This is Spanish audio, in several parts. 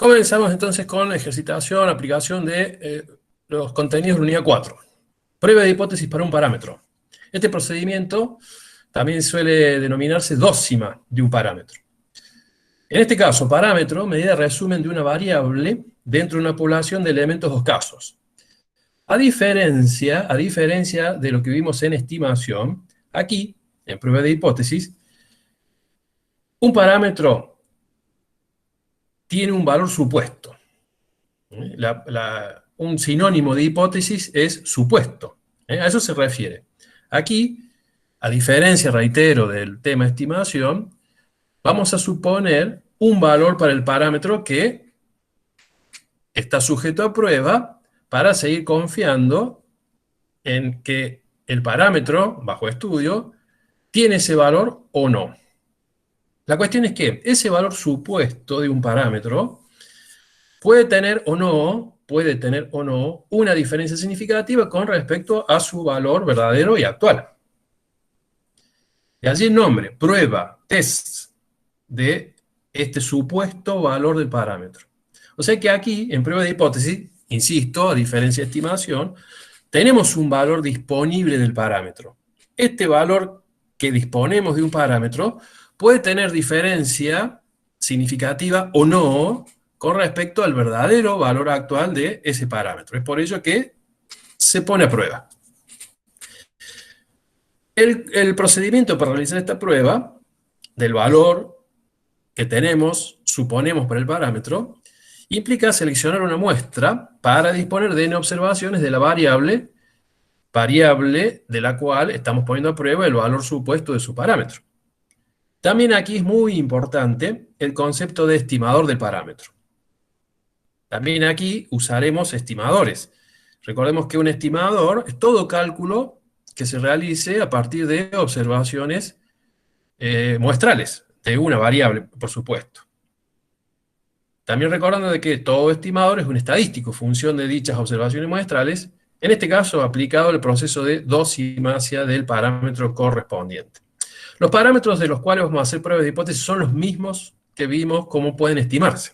Comenzamos entonces con la ejercitación, aplicación de los contenidos de la unidad 4. Prueba de hipótesis para un parámetro. Este procedimiento también suele denominarse dócima de un parámetro. En este caso, parámetro, medida resumen de una variable dentro de una población de elementos o escasos. A diferencia de lo que vimos en estimación, aquí, en prueba de hipótesis, un parámetro tiene un valor supuesto. Un sinónimo de hipótesis es supuesto. A eso se refiere. Aquí, a diferencia, reitero, del tema estimación, vamos a suponer un valor para el parámetro que está sujeto a prueba para seguir confiando en que el parámetro, bajo estudio, tiene ese valor o no. La cuestión es que ese valor supuesto de un parámetro puede tener o no una diferencia significativa con respecto a su valor verdadero y actual. Y allí el nombre, prueba, test de este supuesto valor del parámetro. O sea que aquí, en prueba de hipótesis, insisto, a diferencia de estimación, tenemos un valor disponible del parámetro. Este valor que disponemos de un parámetro puede tener diferencia significativa o no con respecto al verdadero valor actual de ese parámetro. Es por ello que se pone a prueba. El procedimiento para realizar esta prueba del valor que suponemos para el parámetro, implica seleccionar una muestra para disponer de n observaciones de la variable de la cual estamos poniendo a prueba el valor supuesto de su parámetro. También aquí es muy importante el concepto de estimador del parámetro. También aquí usaremos estimadores. Recordemos que un estimador es todo cálculo que se realice a partir de observaciones muestrales, de una variable, por supuesto. También recordando de que todo estimador es un estadístico, función de dichas observaciones muestrales, en este caso aplicado el proceso de dosimacia del parámetro correspondiente. Los parámetros de los cuales vamos a hacer pruebas de hipótesis son los mismos que vimos cómo pueden estimarse.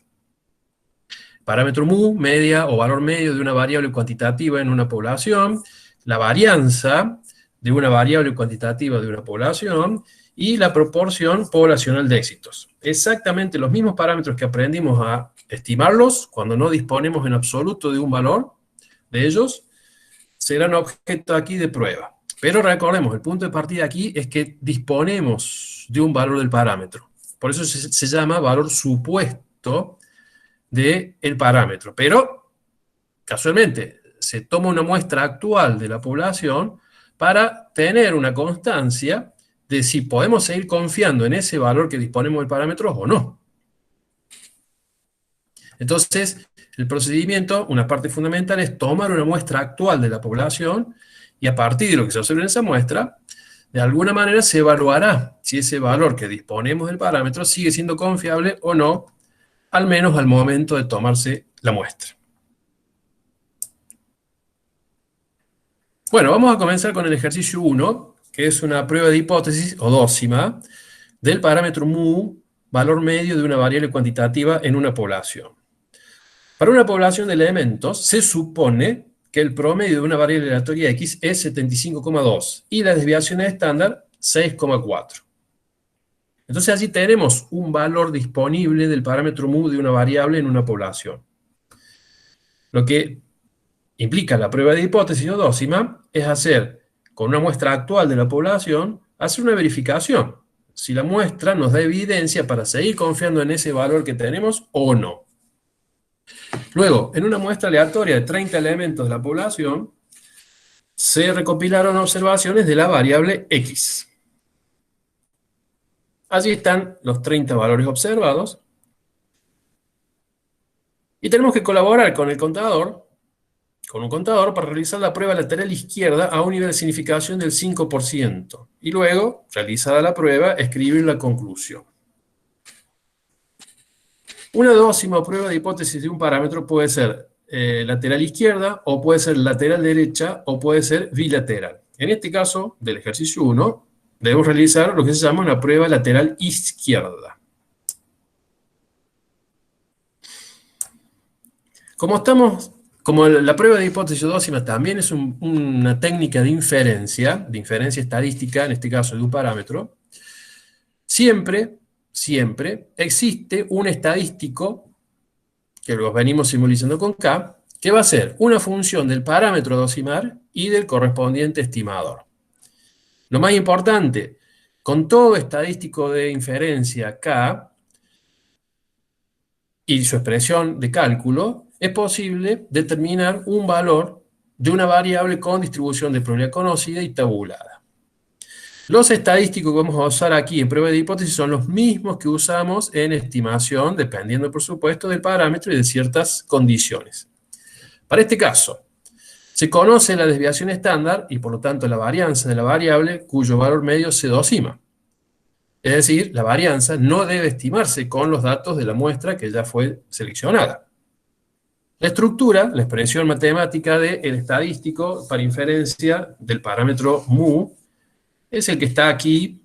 Parámetro mu, media o valor medio de una variable cuantitativa en una población, la varianza de una variable cuantitativa de una población y la proporción poblacional de éxitos. Exactamente los mismos parámetros que aprendimos a estimarlos cuando no disponemos en absoluto de un valor de ellos, serán objeto aquí de prueba. Pero recordemos, el punto de partida aquí es que disponemos de un valor del parámetro. Por eso se llama valor supuesto del parámetro. Pero, casualmente, se toma una muestra actual de la población para tener una constancia de si podemos seguir confiando en ese valor que disponemos del parámetro o no. Entonces, el procedimiento, una parte fundamental, es tomar una muestra actual de la población y a partir de lo que se observa en esa muestra, de alguna manera se evaluará si ese valor que disponemos del parámetro sigue siendo confiable o no, al menos al momento de tomarse la muestra. Bueno, vamos a comenzar con el ejercicio 1, que es una prueba de hipótesis o dócima del parámetro mu, valor medio de una variable cuantitativa en una población. Para una población de elementos, se supone que el promedio de una variable aleatoria x es 75,2 y la desviación estándar 6,4. Entonces allí tenemos un valor disponible del parámetro mu de una variable en una población. Lo que implica la prueba de hipótesis o dócima es hacer, con una muestra actual de la población, hacer una verificación. Si la muestra nos da evidencia para seguir confiando en ese valor que tenemos o no. Luego, en una muestra aleatoria de 30 elementos de la población, se recopilaron observaciones de la variable x. Allí están los 30 valores observados. Y tenemos que colaborar con un contador para realizar la prueba lateral izquierda a un nivel de significación del 5%. Y luego, realizada la prueba, escribir la conclusión. Una dócima prueba de hipótesis de un parámetro puede ser lateral izquierda, o puede ser lateral derecha, o puede ser bilateral. En este caso, del ejercicio 1, debemos realizar lo que se llama una prueba lateral izquierda. Como la prueba de hipótesis dócima también es una técnica de inferencia estadística, en este caso de un parámetro, siempre existe un estadístico, que lo venimos simbolizando con K, que va a ser una función del parámetro dosimar y del correspondiente estimador. Lo más importante, con todo estadístico de inferencia K y su expresión de cálculo, es posible determinar un valor de una variable con distribución de probabilidad conocida y tabulada. Los estadísticos que vamos a usar aquí en prueba de hipótesis son los mismos que usamos en estimación, dependiendo, por supuesto, del parámetro y de ciertas condiciones. Para este caso, se conoce la desviación estándar y, por lo tanto, la varianza de la variable cuyo valor medio se dosima. Es decir, la varianza no debe estimarse con los datos de la muestra que ya fue seleccionada. La estructura, la expresión matemática del estadístico para inferencia del parámetro mu, es el que está aquí,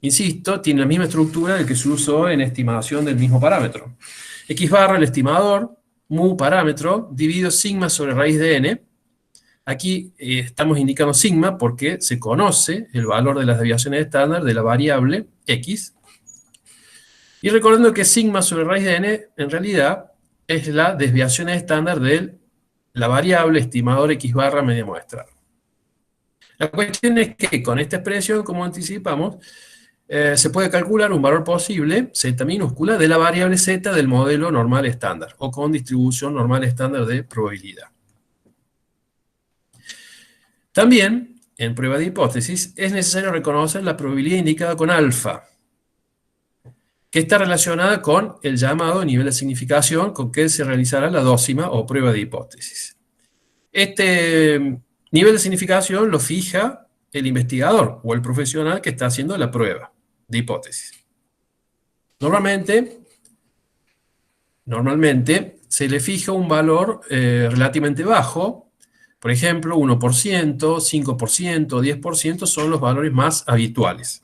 insisto, tiene la misma estructura del que se usó en estimación del mismo parámetro. X barra el estimador, mu parámetro, dividido sigma sobre raíz de n. Aquí estamos indicando sigma porque se conoce el valor de las desviaciones estándar de la variable x. Y recordando que sigma sobre raíz de n en realidad es la desviación estándar de la variable estimador x barra media muestra. La cuestión es que con esta expresión, como anticipamos, se puede calcular un valor posible, z minúscula, de la variable z del modelo normal estándar, o con distribución normal estándar de probabilidad. También, en prueba de hipótesis, es necesario reconocer la probabilidad indicada con alfa, que está relacionada con el llamado nivel de significación con que se realizará la dócima o prueba de hipótesis. Este nivel de significación lo fija el investigador o el profesional que está haciendo la prueba de hipótesis. Normalmente se le fija un valor relativamente bajo, por ejemplo, 1%, 5%, 10% son los valores más habituales.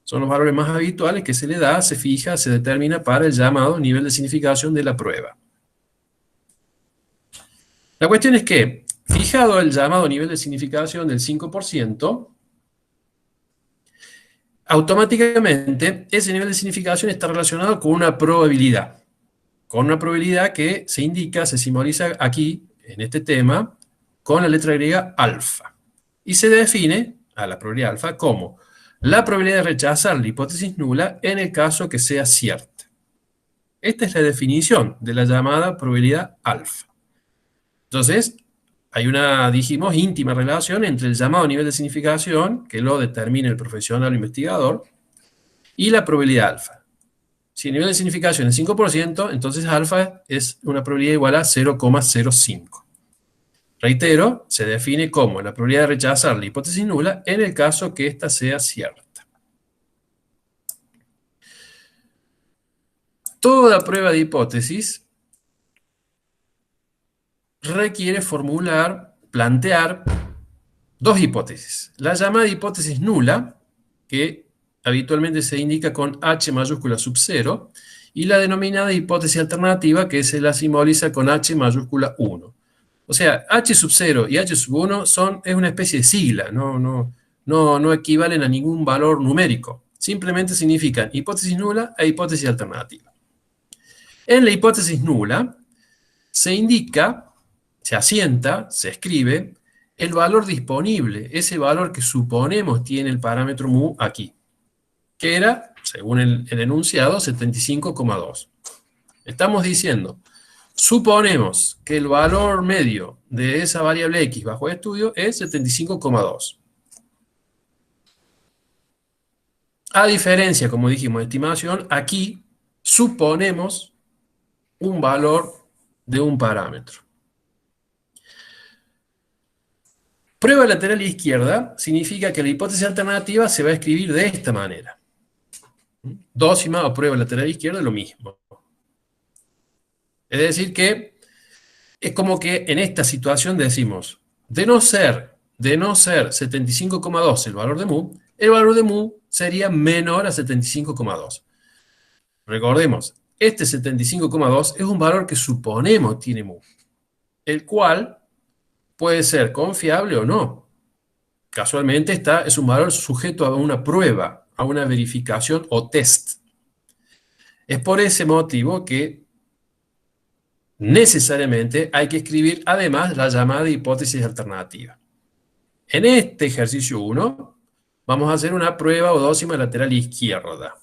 Son los valores más habituales que se le da, se fija, se determina para el llamado nivel de significación de la prueba. La cuestión es que, fijado el llamado nivel de significación del 5%, automáticamente ese nivel de significación está relacionado con una probabilidad. Con una probabilidad que se indica, se simboliza aquí, en este tema, con la letra griega alfa. Y se define a la probabilidad alfa como la probabilidad de rechazar la hipótesis nula en el caso que sea cierta. Esta es la definición de la llamada probabilidad alfa. Entonces, hay una, dijimos, íntima relación entre el llamado nivel de significación, que lo determina el profesional o investigador, y la probabilidad alfa. Si el nivel de significación es 5%, entonces alfa es una probabilidad igual a 0,05. Reitero, se define como la probabilidad de rechazar la hipótesis nula en el caso que ésta sea cierta. Toda prueba de hipótesis requiere plantear dos hipótesis. La llamada hipótesis nula, que habitualmente se indica con H mayúscula sub 0, y la denominada hipótesis alternativa, que se la simboliza con H mayúscula 1. O sea, H sub 0 y H sub 1 es una especie de sigla, no equivalen a ningún valor numérico. Simplemente significan hipótesis nula e hipótesis alternativa. En la hipótesis nula se indica, se asienta, se escribe el valor disponible, ese valor que suponemos tiene el parámetro mu aquí, que era, según el enunciado, 75,2. Estamos diciendo, suponemos que el valor medio de esa variable x bajo estudio es 75,2. A diferencia, como dijimos, de estimación, aquí suponemos un valor de un parámetro. Prueba lateral izquierda significa que la hipótesis alternativa se va a escribir de esta manera. Dócima o prueba lateral izquierda es lo mismo. Es decir que es como que en esta situación decimos, de no ser 75,2 el valor de mu sería menor a 75,2. Recordemos, este 75,2 es un valor que suponemos tiene mu. el cual puede ser confiable o no. Casualmente es un valor sujeto a una prueba, a una verificación o test. Es por ese motivo que necesariamente hay que escribir además la llamada hipótesis alternativa. En este ejercicio 1 vamos a hacer una prueba o dócima lateral izquierda.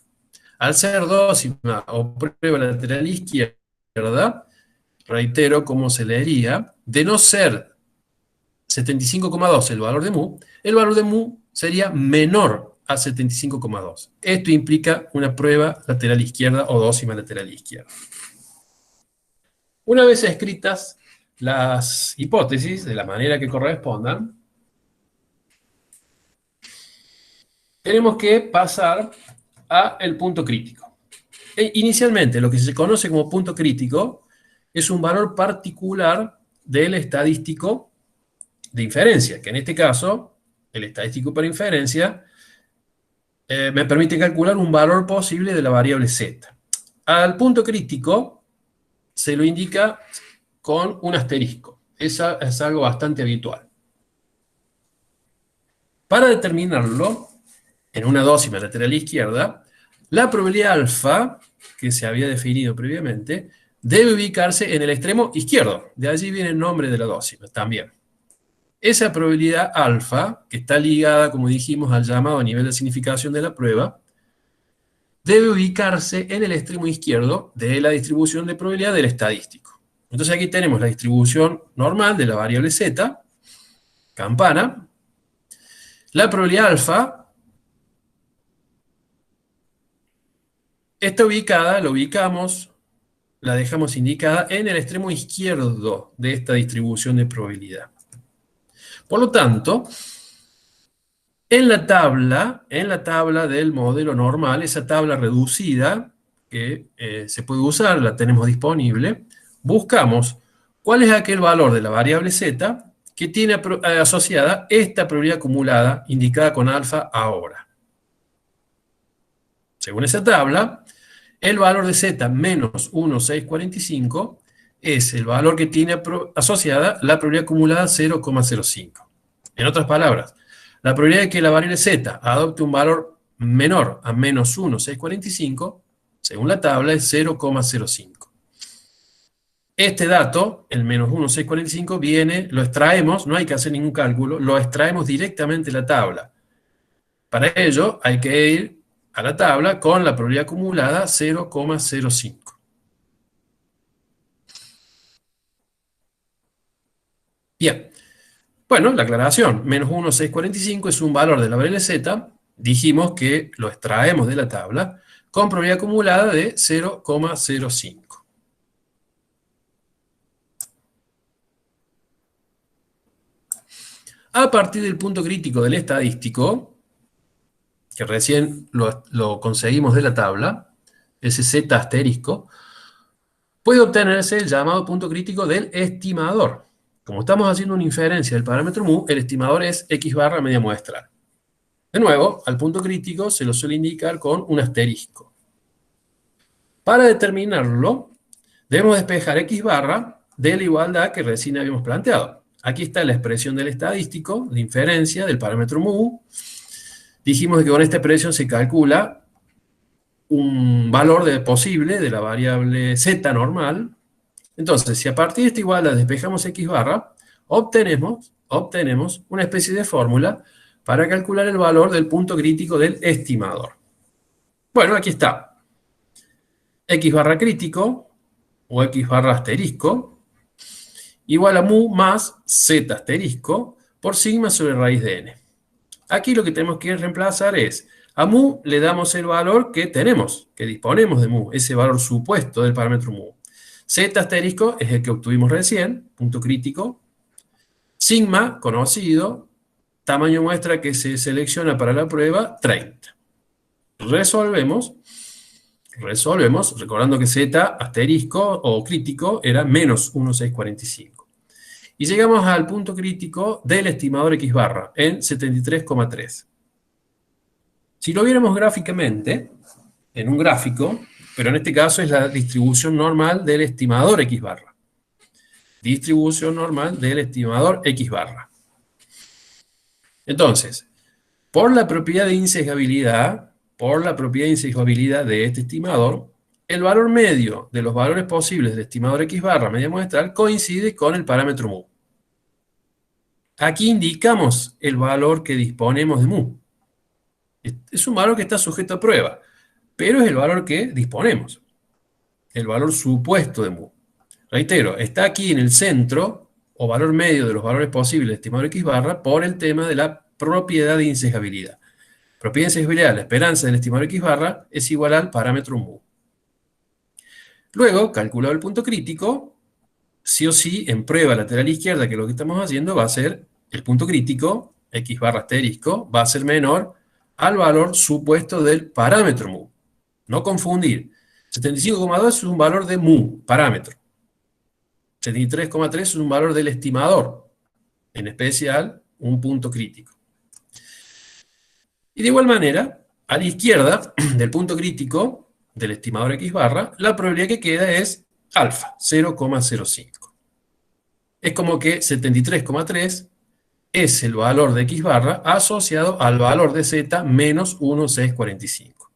Al ser dócima o prueba lateral izquierda, reitero cómo se leería, de no ser 75,2 el valor de mu sería menor a 75,2. Esto implica una prueba lateral izquierda o dócima lateral izquierda. Una vez escritas las hipótesis de la manera que correspondan, tenemos que pasar al punto crítico. Inicialmente, lo que se conoce como punto crítico es un valor particular del estadístico de inferencia, que en este caso, el estadístico por inferencia, me permite calcular un valor posible de la variable z. Al punto crítico se lo indica con un asterisco. Eso es algo bastante habitual. Para determinarlo, en una dócima lateral izquierda, la probabilidad alfa, que se había definido previamente, debe ubicarse en el extremo izquierdo. De allí viene el nombre de la dócima también. Esa probabilidad alfa, que está ligada, como dijimos, al llamado nivel de significación de la prueba, debe ubicarse en el extremo izquierdo de la distribución de probabilidad del estadístico. Entonces aquí tenemos la distribución normal de la variable z, campana. La probabilidad alfa está ubicada, la dejamos indicada en el extremo izquierdo de esta distribución de probabilidad. Por lo tanto, en la tabla del modelo normal, esa tabla reducida que se puede usar, la tenemos disponible, buscamos cuál es aquel valor de la variable z que tiene asociada esta probabilidad acumulada indicada con alfa ahora. Según esa tabla, el valor de z menos 1,645 es el valor que tiene asociada la probabilidad acumulada 0,05. En otras palabras, la probabilidad de que la variable z adopte un valor menor a menos 1,645, según la tabla, es 0,05. Este dato, el menos 1,645, lo extraemos, no hay que hacer ningún cálculo, lo extraemos directamente de la tabla. Para ello hay que ir a la tabla con la probabilidad acumulada 0,05. Bien, bueno, la aclaración, menos 1,645 es un valor de la variable z, dijimos que lo extraemos de la tabla, con probabilidad acumulada de 0,05. A partir del punto crítico del estadístico, que recién lo conseguimos de la tabla, ese z asterisco, puede obtenerse el llamado punto crítico del estimador. Como estamos haciendo una inferencia del parámetro mu, el estimador es x barra media muestral. De nuevo, al punto crítico se lo suele indicar con un asterisco. Para determinarlo, debemos despejar x barra de la igualdad que recién habíamos planteado. Aquí está la expresión del estadístico, de inferencia del parámetro mu. Dijimos que con esta expresión se calcula un valor posible de la variable z normal. Entonces, si a partir de esta igualdad despejamos x barra, obtenemos una especie de fórmula para calcular el valor del punto crítico del estimador. Bueno, aquí está. X barra crítico, o x barra asterisco, igual a mu más z asterisco por sigma sobre raíz de n. Aquí lo que tenemos que reemplazar es, a mu le damos el valor que tenemos, que disponemos de mu, ese valor supuesto del parámetro mu. Z asterisco es el que obtuvimos recién, punto crítico. Sigma, conocido, tamaño muestra que se selecciona para la prueba, 30. Resolvemos, recordando que Z asterisco o crítico era menos 1,645. Y llegamos al punto crítico del estimador x barra, en 73,3. Si lo viéramos gráficamente, en un gráfico, pero en este caso es la distribución normal del estimador x barra. distribución normal del estimador X barra. Entonces, por la propiedad de insesgabilidad, de este estimador, el valor medio de los valores posibles del estimador X barra media muestral coincide con el parámetro mu. Aquí indicamos el valor que disponemos de mu. Es un valor que está sujeto a prueba, pero es el valor que disponemos, el valor supuesto de mu. Reitero, está aquí en el centro, o valor medio de los valores posibles del estimador X barra, por el tema de la propiedad de insesgabilidad. Propiedad de insesgabilidad, la esperanza del estimador X barra es igual al parámetro mu. Luego, calculado el punto crítico, sí o sí, en prueba lateral izquierda, que es lo que estamos haciendo, va a ser el punto crítico, X barra asterisco, va a ser menor al valor supuesto del parámetro mu. No confundir. 75,2 es un valor de mu, parámetro. 73,3 es un valor del estimador, en especial un punto crítico. Y de igual manera, a la izquierda del punto crítico del estimador X barra, la probabilidad que queda es alfa, 0,05. Es como que 73,3 es el valor de X barra asociado al valor de Z menos 1,645.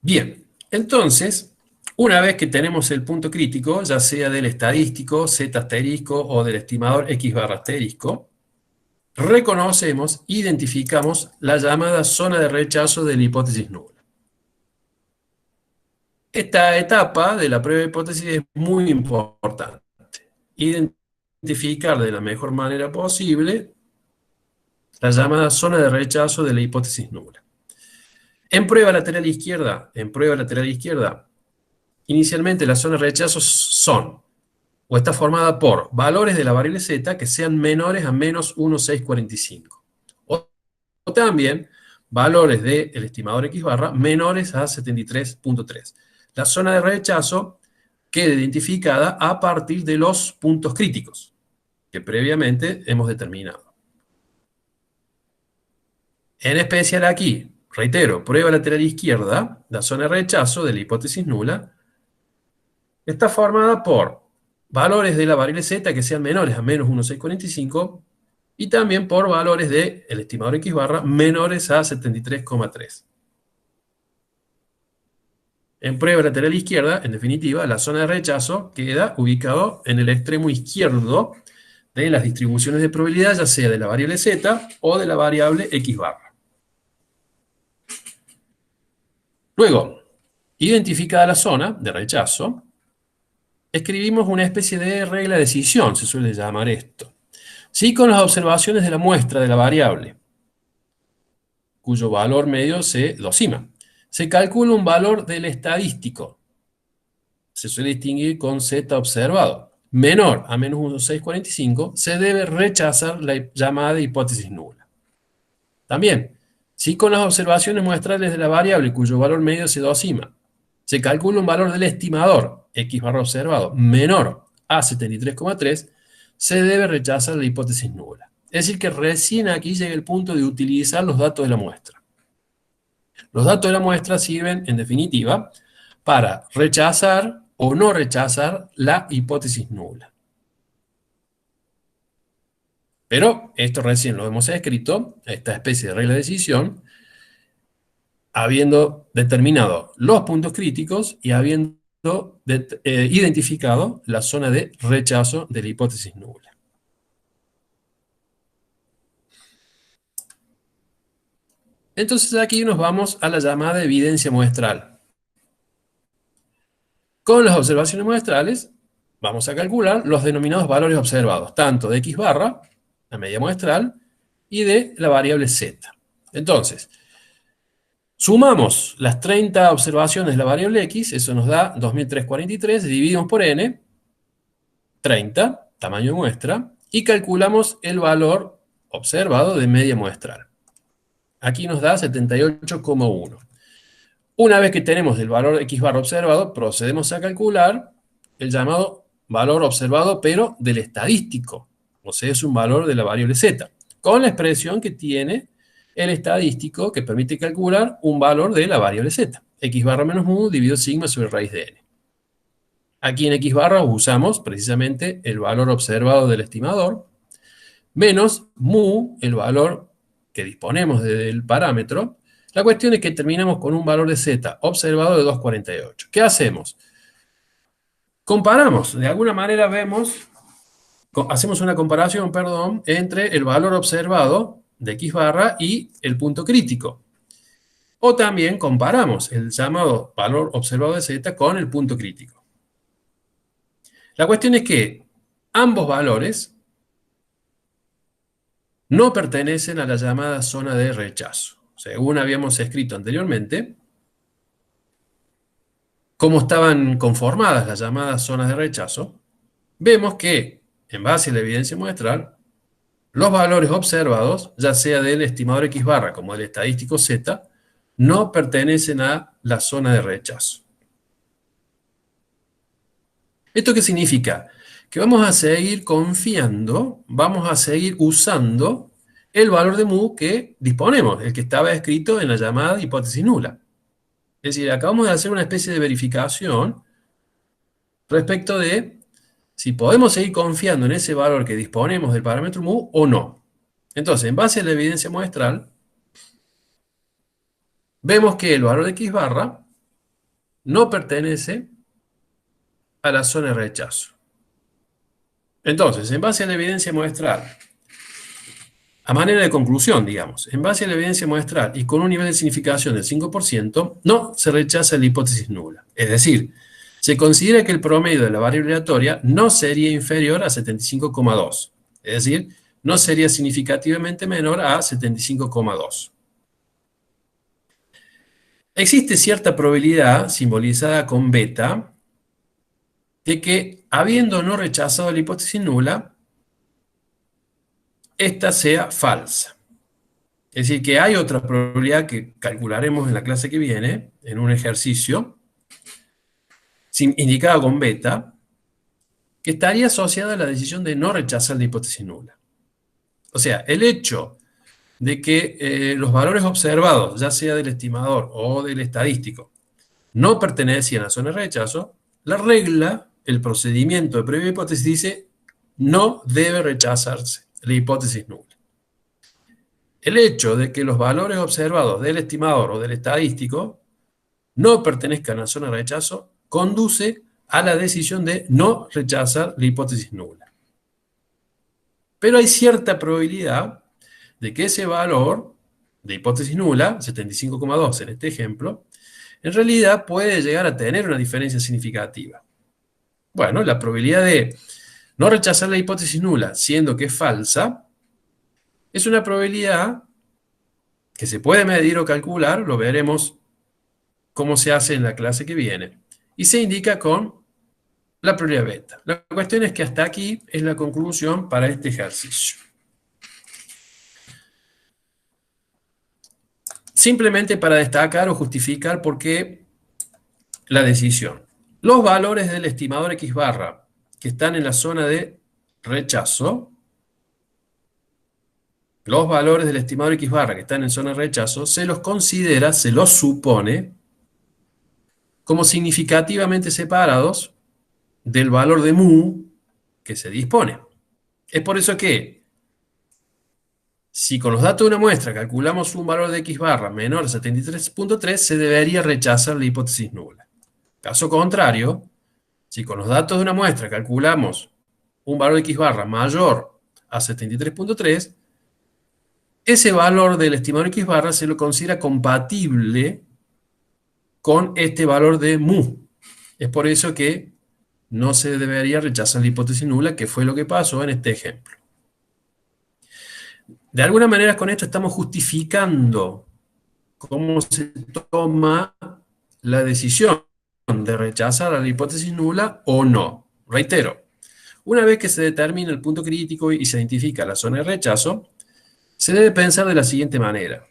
Bien, entonces, una vez que tenemos el punto crítico, ya sea del estadístico, Z asterisco, o del estimador X barra asterisco, reconocemos, identificamos la llamada zona de rechazo de la hipótesis nula. Esta etapa de la prueba de hipótesis es muy importante. Identificar de la mejor manera posible la llamada zona de rechazo de la hipótesis nula. En prueba lateral izquierda, inicialmente las zonas de rechazo son, o está formada por valores de la variable z que sean menores a menos 1,645. O también valores del estimador X barra menores a 73,3. La zona de rechazo queda identificada a partir de los puntos críticos que previamente hemos determinado. En especial aquí, reitero, prueba lateral izquierda, la zona de rechazo de la hipótesis nula está formada por valores de la variable z que sean menores a menos 1,645 y también por valores del estimador X barra menores a 73,3. En prueba lateral izquierda, en definitiva, la zona de rechazo queda ubicado en el extremo izquierdo de las distribuciones de probabilidad, ya sea de la variable z o de la variable X barra. Luego, identificada la zona de rechazo, escribimos una especie de regla de decisión, se suele llamar esto. Sí, con las observaciones de la muestra de la variable, cuyo valor medio se dosima. Se calcula un valor del estadístico. Se suele distinguir con Z observado. Menor a menos 1,645, se debe rechazar la llamada hipótesis nula. También, si con las observaciones muestrales de la variable cuyo valor medio se dosima, se calcula un valor del estimador, X barra observado, menor a 73,3, se debe rechazar la hipótesis nula. Es decir, que recién aquí llega el punto de utilizar los datos de la muestra. Los datos de la muestra sirven, en definitiva, para rechazar o no rechazar la hipótesis nula. Pero esto recién lo hemos escrito, esta especie de regla de decisión, habiendo determinado los puntos críticos y habiendo identificado la zona de rechazo de la hipótesis nula. Entonces aquí nos vamos a la llamada evidencia muestral. Con las observaciones muestrales vamos a calcular los denominados valores observados, tanto de X barra, la media muestral, y de la variable Z. Entonces, sumamos las 30 observaciones de la variable X, eso nos da 2343, dividimos por N, 30, tamaño de muestra, y calculamos el valor observado de media muestral. Aquí nos da 78,1. Una vez que tenemos el valor X barra observado, procedemos a calcular el llamado valor observado, pero del estadístico. O sea, es un valor de la variable Z, con la expresión que tiene el estadístico que permite calcular un valor de la variable Z. x barra menos mu dividido sigma sobre raíz de n. Aquí en x barra usamos precisamente el valor observado del estimador, menos mu, el valor que disponemos del parámetro. La cuestión es que terminamos con un valor de z observado de 2,48. ¿Qué hacemos? Comparamos, de alguna manera hacemos una comparación, perdón, entre el valor observado de x barra y el punto crítico. O también comparamos el llamado valor observado de z con el punto crítico. La cuestión es que ambos valores no pertenecen a la llamada zona de rechazo. Según habíamos escrito anteriormente, cómo estaban conformadas las llamadas zonas de rechazo, vemos que, en base a la evidencia muestral, los valores observados, ya sea del estimador x barra como del estadístico z, no pertenecen a la zona de rechazo. ¿Esto qué significa? Que vamos a seguir confiando, vamos a seguir usando el valor de mu que disponemos, el que estaba escrito en la llamada hipótesis nula. Es decir, acabamos de hacer una especie de verificación respecto de si podemos seguir confiando en ese valor que disponemos del parámetro mu o no. Entonces, en base a la evidencia muestral, vemos que el valor de x barra no pertenece a la zona de rechazo. Entonces, en base a la evidencia muestral, a manera de conclusión, digamos, en base a la evidencia muestral y con un nivel de significación del 5%, no se rechaza la hipótesis nula. Es decir, se considera que el promedio de la variable aleatoria no sería inferior a 75,2. Es decir, no sería significativamente menor a 75,2. Existe cierta probabilidad, simbolizada con beta, de que, habiendo no rechazado la hipótesis nula, esta sea falsa. Es decir, que hay otra probabilidad que calcularemos en la clase que viene, en un ejercicio, indicado con beta, que estaría asociada a la decisión de no rechazar la hipótesis nula. O sea, el hecho de que los valores observados, ya sea del estimador o del estadístico, no pertenecían a la zona de rechazo, la regla, el procedimiento de previa hipótesis dice no debe rechazarse la hipótesis nula. El hecho de que los valores observados del estimador o del estadístico no pertenezcan a la zona de rechazo conduce a la decisión de no rechazar la hipótesis nula. Pero hay cierta probabilidad de que ese valor de hipótesis nula, 75,2 en este ejemplo, en realidad puede llegar a tener una diferencia significativa. Bueno, la probabilidad de no rechazar la hipótesis nula, siendo que es falsa, es una probabilidad que se puede medir o calcular, lo veremos cómo se hace en la clase que viene, y se indica con la probabilidad beta. La cuestión es que hasta aquí es la conclusión para este ejercicio. Simplemente para destacar o justificar por qué la decisión. Los valores del estimador x barra que están en la zona de rechazo, los valores del estimador x barra que están en zona de rechazo, se los considera, se los supone, como significativamente separados del valor de mu que se dispone. Es por eso que, si con los datos de una muestra calculamos un valor de x barra menor a 73,3, se debería rechazar la hipótesis nula. Caso contrario, si con los datos de una muestra calculamos un valor de x barra mayor a 73,3, ese valor del estimador x barra se lo considera compatible con este valor de mu. Es por eso que no se debería rechazar la hipótesis nula, que fue lo que pasó en este ejemplo. De alguna manera con esto estamos justificando cómo se toma la decisión de rechazar a la hipótesis nula o no. Reitero, una vez que se determina el punto crítico y se identifica la zona de rechazo, se debe pensar de la siguiente manera.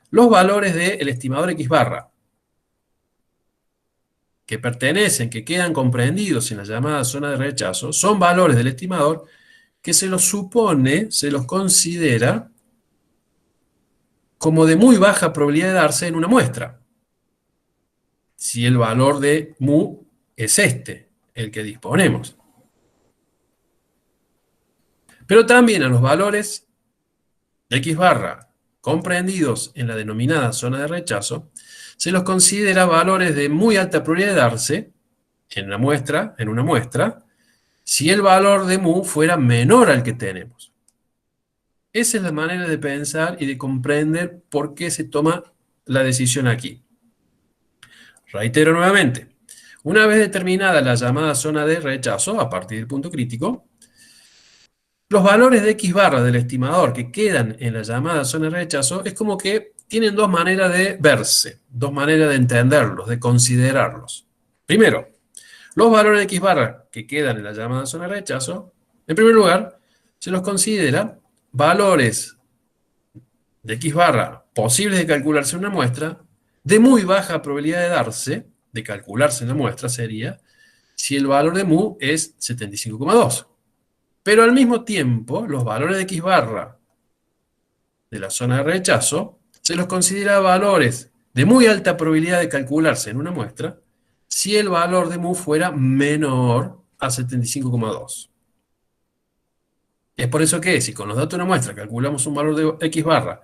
Los valores del estimador x barra que pertenecen, que quedan comprendidos en la llamada zona de rechazo, son valores del estimador que se los supone, se los considera como de muy baja probabilidad de darse en una muestra. si el valor de mu es este, el que disponemos. Pero también a los valores de x barra comprendidos en la denominada zona de rechazo, se los considera valores de muy alta probabilidad de darse en una muestra, si el valor de mu fuera menor al que tenemos. Esa es la manera de pensar y de comprender por qué se toma la decisión aquí. Reitero nuevamente, una vez determinada la llamada zona de rechazo, a partir del punto crítico, los valores de x barra del estimador que quedan en la llamada zona de rechazo es como que tienen dos maneras de verse, dos maneras de entenderlos, de considerarlos. Primero, los valores de x barra que quedan en la llamada zona de rechazo, en primer lugar, se los considera valores de x barra posibles de calcularse en una muestra, de muy baja probabilidad de darse, de calcularse en la muestra sería, si el valor de mu es 75,2. Pero al mismo tiempo, los valores de x barra de la zona de rechazo se los considera valores de muy alta probabilidad de calcularse en una muestra si el valor de mu fuera menor a 75,2. Es por eso que si con los datos de una muestra calculamos un valor de x barra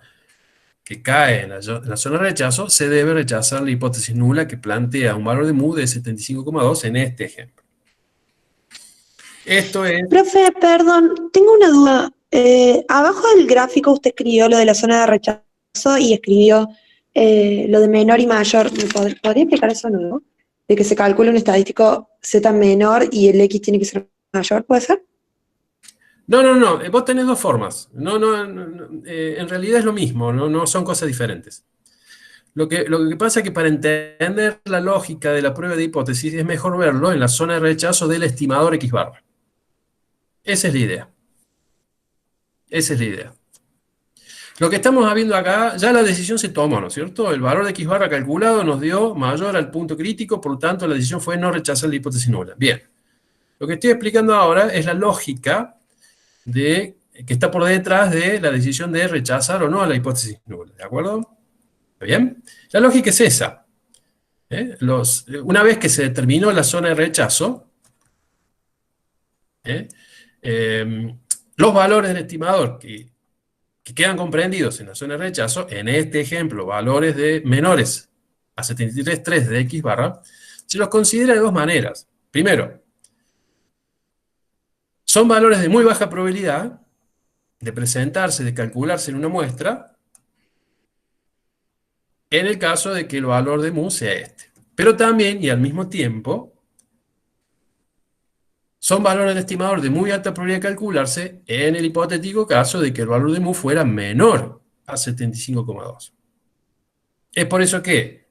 que cae en la zona de rechazo, se debe rechazar la hipótesis nula que plantea un valor de mu de 75,2 en este ejemplo. Esto es... Profe, perdón, tengo una duda. Abajo del gráfico usted escribió lo de la zona de rechazo y escribió lo de menor y mayor. ¿Podría explicar eso de nuevo? De que se calcula un estadístico Z menor y el X tiene que ser mayor, ¿puede ser? No, vos tenés dos formas. En realidad es lo mismo, no son cosas diferentes. Lo que pasa es que para entender la lógica de la prueba de hipótesis es mejor verlo en la zona de rechazo del estimador x barra. Esa es la idea. Esa es la idea. Lo que estamos viendo acá, ya la decisión se tomó, ¿no es cierto? El valor de x barra calculado nos dio mayor al punto crítico, por lo tanto la decisión fue no rechazar la hipótesis nula. Bien. Lo que estoy explicando ahora es la lógica que está por detrás de la decisión de rechazar o no a la hipótesis nula, ¿de acuerdo? ¿Está bien? La lógica es esa. Una vez que se determinó la zona de rechazo, los valores del estimador que quedan comprendidos en la zona de rechazo, en este ejemplo, valores de menores a 73,3 de x barra, se los considera de dos maneras. Primero, son valores de muy baja probabilidad de presentarse, de calcularse en una muestra, en el caso de que el valor de mu sea este. Pero también, y al mismo tiempo, son valores del estimador de muy alta probabilidad de calcularse en el hipotético caso de que el valor de mu fuera menor a 75,2. Es por eso que,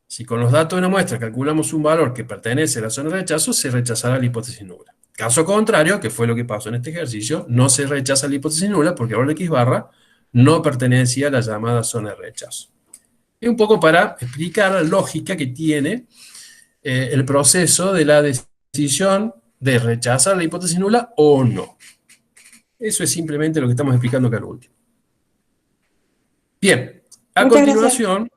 si con los datos de una muestra calculamos un valor que pertenece a la zona de rechazo, se rechazará la hipótesis nula. Caso contrario, que fue lo que pasó en este ejercicio, no se rechaza la hipótesis nula porque el valor de x barra no pertenecía a la llamada zona de rechazo. Es un poco para explicar la lógica que tiene el proceso de la decisión de rechazar la hipótesis nula o no. Eso es simplemente lo que estamos explicando acá al último. Bien, a Muchas continuación...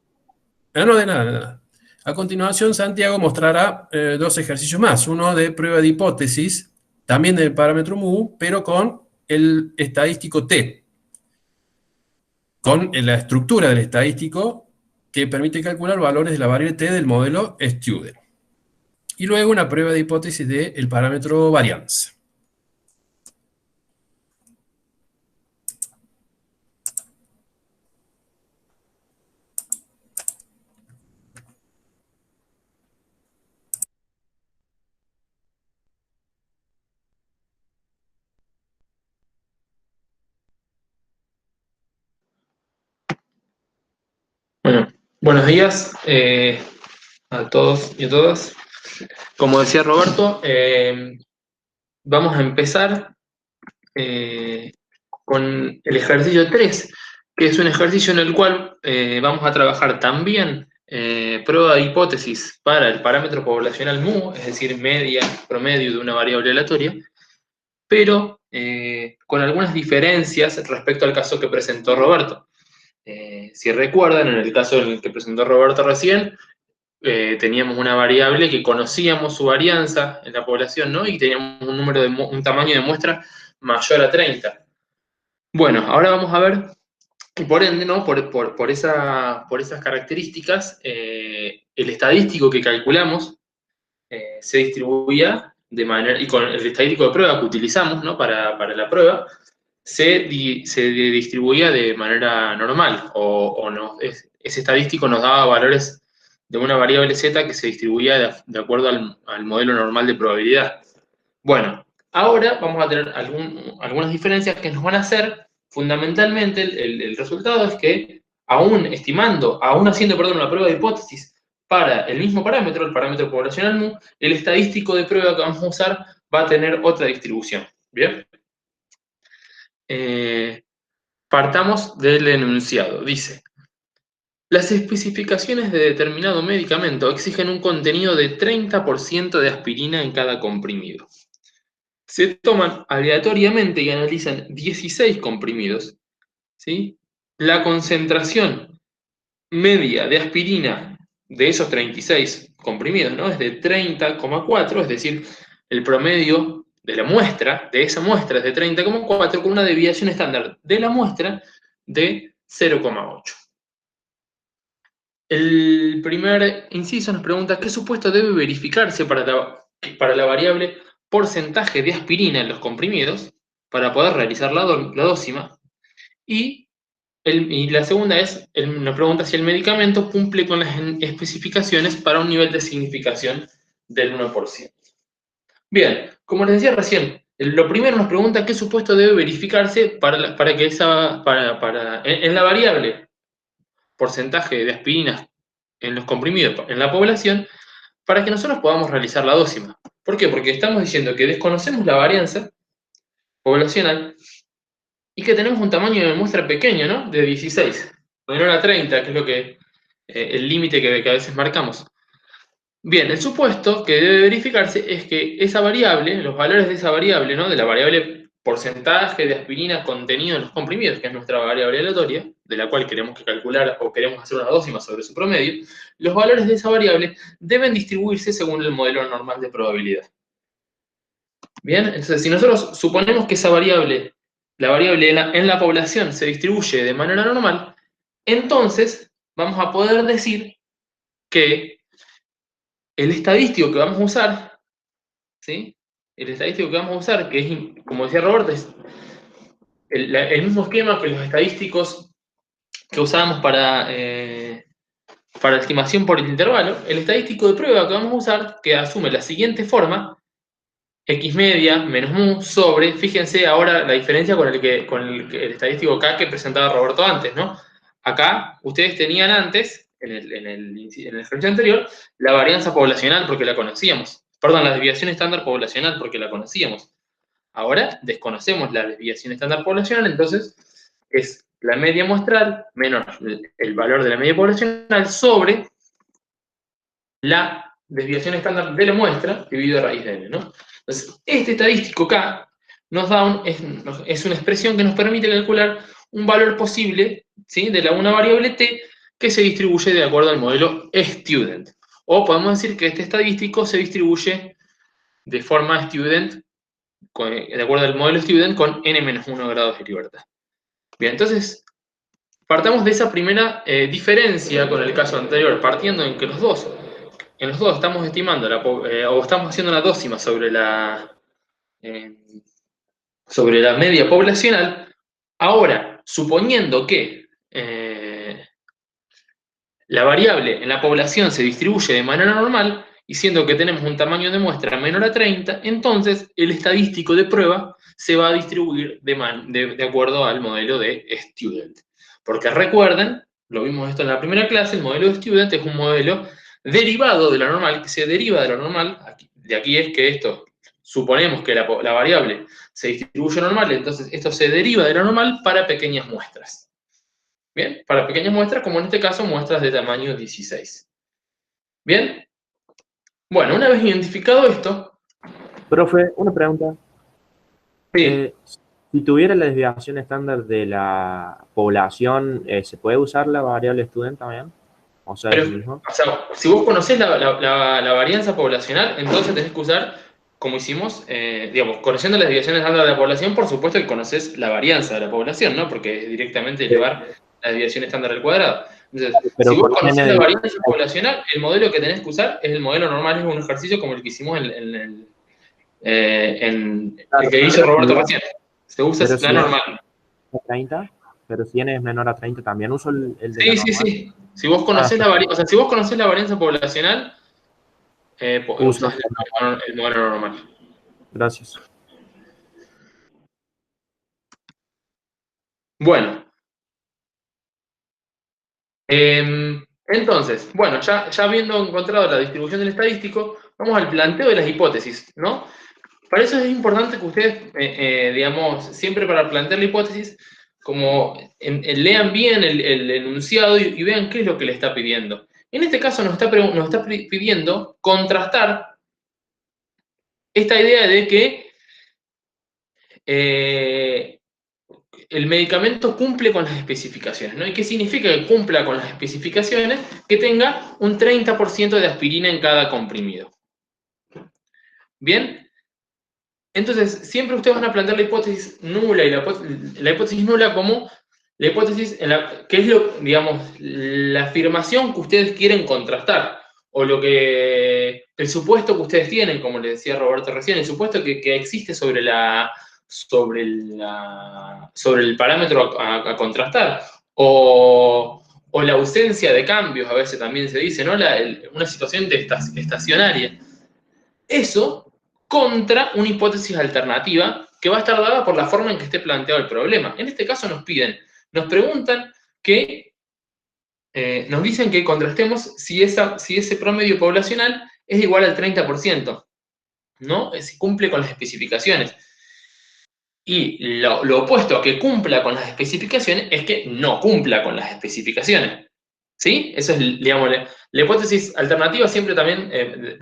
No, de nada. A continuación, Santiago mostrará dos ejercicios más. Uno de prueba de hipótesis, también del parámetro mu, pero con el estadístico T. Con la estructura del estadístico que permite calcular valores de la variable T del modelo Student. Y luego una prueba de hipótesis del parámetro variance. Bueno, buenos días a todos y a todas. Como decía Roberto, vamos a empezar con el ejercicio 3, que es un ejercicio en el cual vamos a trabajar también prueba de hipótesis para el parámetro poblacional mu, es decir, media, promedio de una variable aleatoria, pero con algunas diferencias respecto al caso que presentó Roberto. Si recuerdan, en el caso en el que presentó Roberto recién, teníamos una variable que conocíamos su varianza en la población, ¿no? Y teníamos un tamaño de muestra mayor a 30. Bueno, ahora vamos a ver, y por ende, ¿no? Por esas características, el estadístico que calculamos se distribuía de manera, y con el estadístico de prueba que utilizamos, ¿no? Para la prueba, se distribuía de manera normal, ese estadístico nos daba valores de una variable z que se distribuía de acuerdo al modelo normal de probabilidad. Bueno, ahora vamos a tener algunas diferencias que nos van a hacer, fundamentalmente, el resultado es que, aún haciendo, perdón, una prueba de hipótesis para el mismo parámetro, el parámetro poblacional mu, el estadístico de prueba que vamos a usar va a tener otra distribución. ¿Bien? Partamos del enunciado. Dice: las especificaciones de determinado medicamento exigen un contenido de 30% de aspirina en cada comprimido. Se toman aleatoriamente y analizan 16 comprimidos, ¿sí? La concentración media de aspirina de esos 36 comprimidos, ¿no? Es de 30,4, es decir, el promedio de la muestra, de esa muestra es de 30,4, con una desviación estándar de la muestra de 0,8. El primer inciso nos pregunta: ¿qué supuesto debe verificarse para la variable porcentaje de aspirina en los comprimidos para poder realizar la dócima? Y la segunda nos pregunta si el medicamento cumple con las especificaciones para un nivel de significación del 1%. Bien, como les decía recién, lo primero nos pregunta qué supuesto debe verificarse en la variable porcentaje de aspirinas en los comprimidos en la población, para que nosotros podamos realizar la dócima. ¿Por qué? Porque estamos diciendo que desconocemos la varianza poblacional y que tenemos un tamaño de muestra pequeño, ¿no? De 16, menor a 30, que es el límite que a veces marcamos. Bien, el supuesto que debe verificarse es que esa variable, los valores de esa variable, ¿no? De la variable porcentaje de aspirina contenido en los comprimidos, que es nuestra variable aleatoria, de la cual queremos calcular o queremos hacer una dócima sobre su promedio, los valores de esa variable deben distribuirse según el modelo normal de probabilidad. Bien, entonces si nosotros suponemos que esa variable, la variable en la población se distribuye de manera normal, entonces vamos a poder decir que el estadístico que vamos a usar, ¿sí? El estadístico que vamos a usar, que es, como decía Roberto, es el mismo esquema que los estadísticos que usábamos para la estimación por el intervalo. El estadístico de prueba que vamos a usar, que asume la siguiente forma: x media menos mu sobre, fíjense ahora la diferencia con el estadístico K que presentaba Roberto antes, ¿no? Acá ustedes tenían antes, en el ejercicio anterior, la varianza poblacional porque la conocíamos. Perdón, la desviación estándar poblacional porque la conocíamos. Ahora desconocemos la desviación estándar poblacional, entonces es la media muestral menos el valor de la media poblacional sobre la desviación estándar de la muestra dividido a raíz de n, ¿no? Entonces, este estadístico K nos da es una expresión que nos permite calcular un valor posible, ¿sí? De una variable t que se distribuye de acuerdo al modelo student. O podemos decir que este estadístico se distribuye de forma student, de acuerdo al modelo student, con n-1 grados de libertad. Bien, entonces, partamos de esa primera diferencia con el caso anterior, partiendo en que en los dos estamos estimando o estamos haciendo una dócima sobre la media poblacional. Ahora, suponiendo que la variable en la población se distribuye de manera normal, y siendo que tenemos un tamaño de muestra menor a 30, entonces el estadístico de prueba se va a distribuir de acuerdo al modelo de student. Porque recuerden, lo vimos esto en la primera clase, el modelo de student es un modelo derivado de la normal, que se deriva de la normal. De aquí es que suponemos que la variable se distribuye normal, entonces esto se deriva de la normal para pequeñas muestras. Bien, para pequeñas muestras, como en este caso, muestras de tamaño 16. Bien, bueno, una vez identificado esto... Profe, una pregunta. Sí. Si tuviera la desviación estándar de la población, ¿se puede usar la variable student también? O sea, Pero, es lo mismo. o sea, si vos conocés la varianza poblacional, entonces tenés que usar, como hicimos, digamos, conociendo las desviaciones estándar de la población, por supuesto que conocés la varianza de la población, ¿no? Porque es directamente elevar la desviación estándar al cuadrado. Entonces, si Pero vos con conocés n la de varianza poblacional, el modelo que tenés que usar es el modelo normal, es un ejercicio como el que hicimos en el claro, que hizo Roberto recién. Se usa pero la si n normal. es 30, pero si n es menor a 30, también uso el de la Sí, sí, normal. sí. Si vos Ah, conocés la varianza, o sea, si vos conocés la varianza poblacional, uso usás el normal. el modelo normal. Gracias. Bueno, entonces, bueno, ya habiendo encontrado la distribución del estadístico, vamos al planteo de las hipótesis, ¿no? Para eso es importante que ustedes, digamos, siempre para plantear la hipótesis, como lean bien el enunciado y vean qué es lo que le está pidiendo. En este caso nos está pidiendo contrastar esta idea de que eh, el medicamento cumple con las especificaciones, ¿no? ¿Y qué significa que cumpla con las especificaciones? Que tenga un 30% de aspirina en cada comprimido. ¿Bien? Entonces, siempre ustedes van a plantear la hipótesis nula y la hipótesis nula como la hipótesis que es digamos, la afirmación que ustedes quieren contrastar o el supuesto que ustedes tienen, como le decía Roberto recién, el supuesto que existe sobre el parámetro a contrastar o la ausencia de cambios, a veces también se dice, ¿no? Una situación estacionaria. Eso contra una hipótesis alternativa que va a estar dada por la forma en que esté planteado el problema. En este caso nos preguntan nos dicen que contrastemos si ese promedio poblacional es igual al 30%, ¿no? Si cumple con las especificaciones. Y lo opuesto a que cumpla con las especificaciones es que no cumpla con las especificaciones. ¿Sí? Eso es, digamos, la hipótesis alternativa siempre también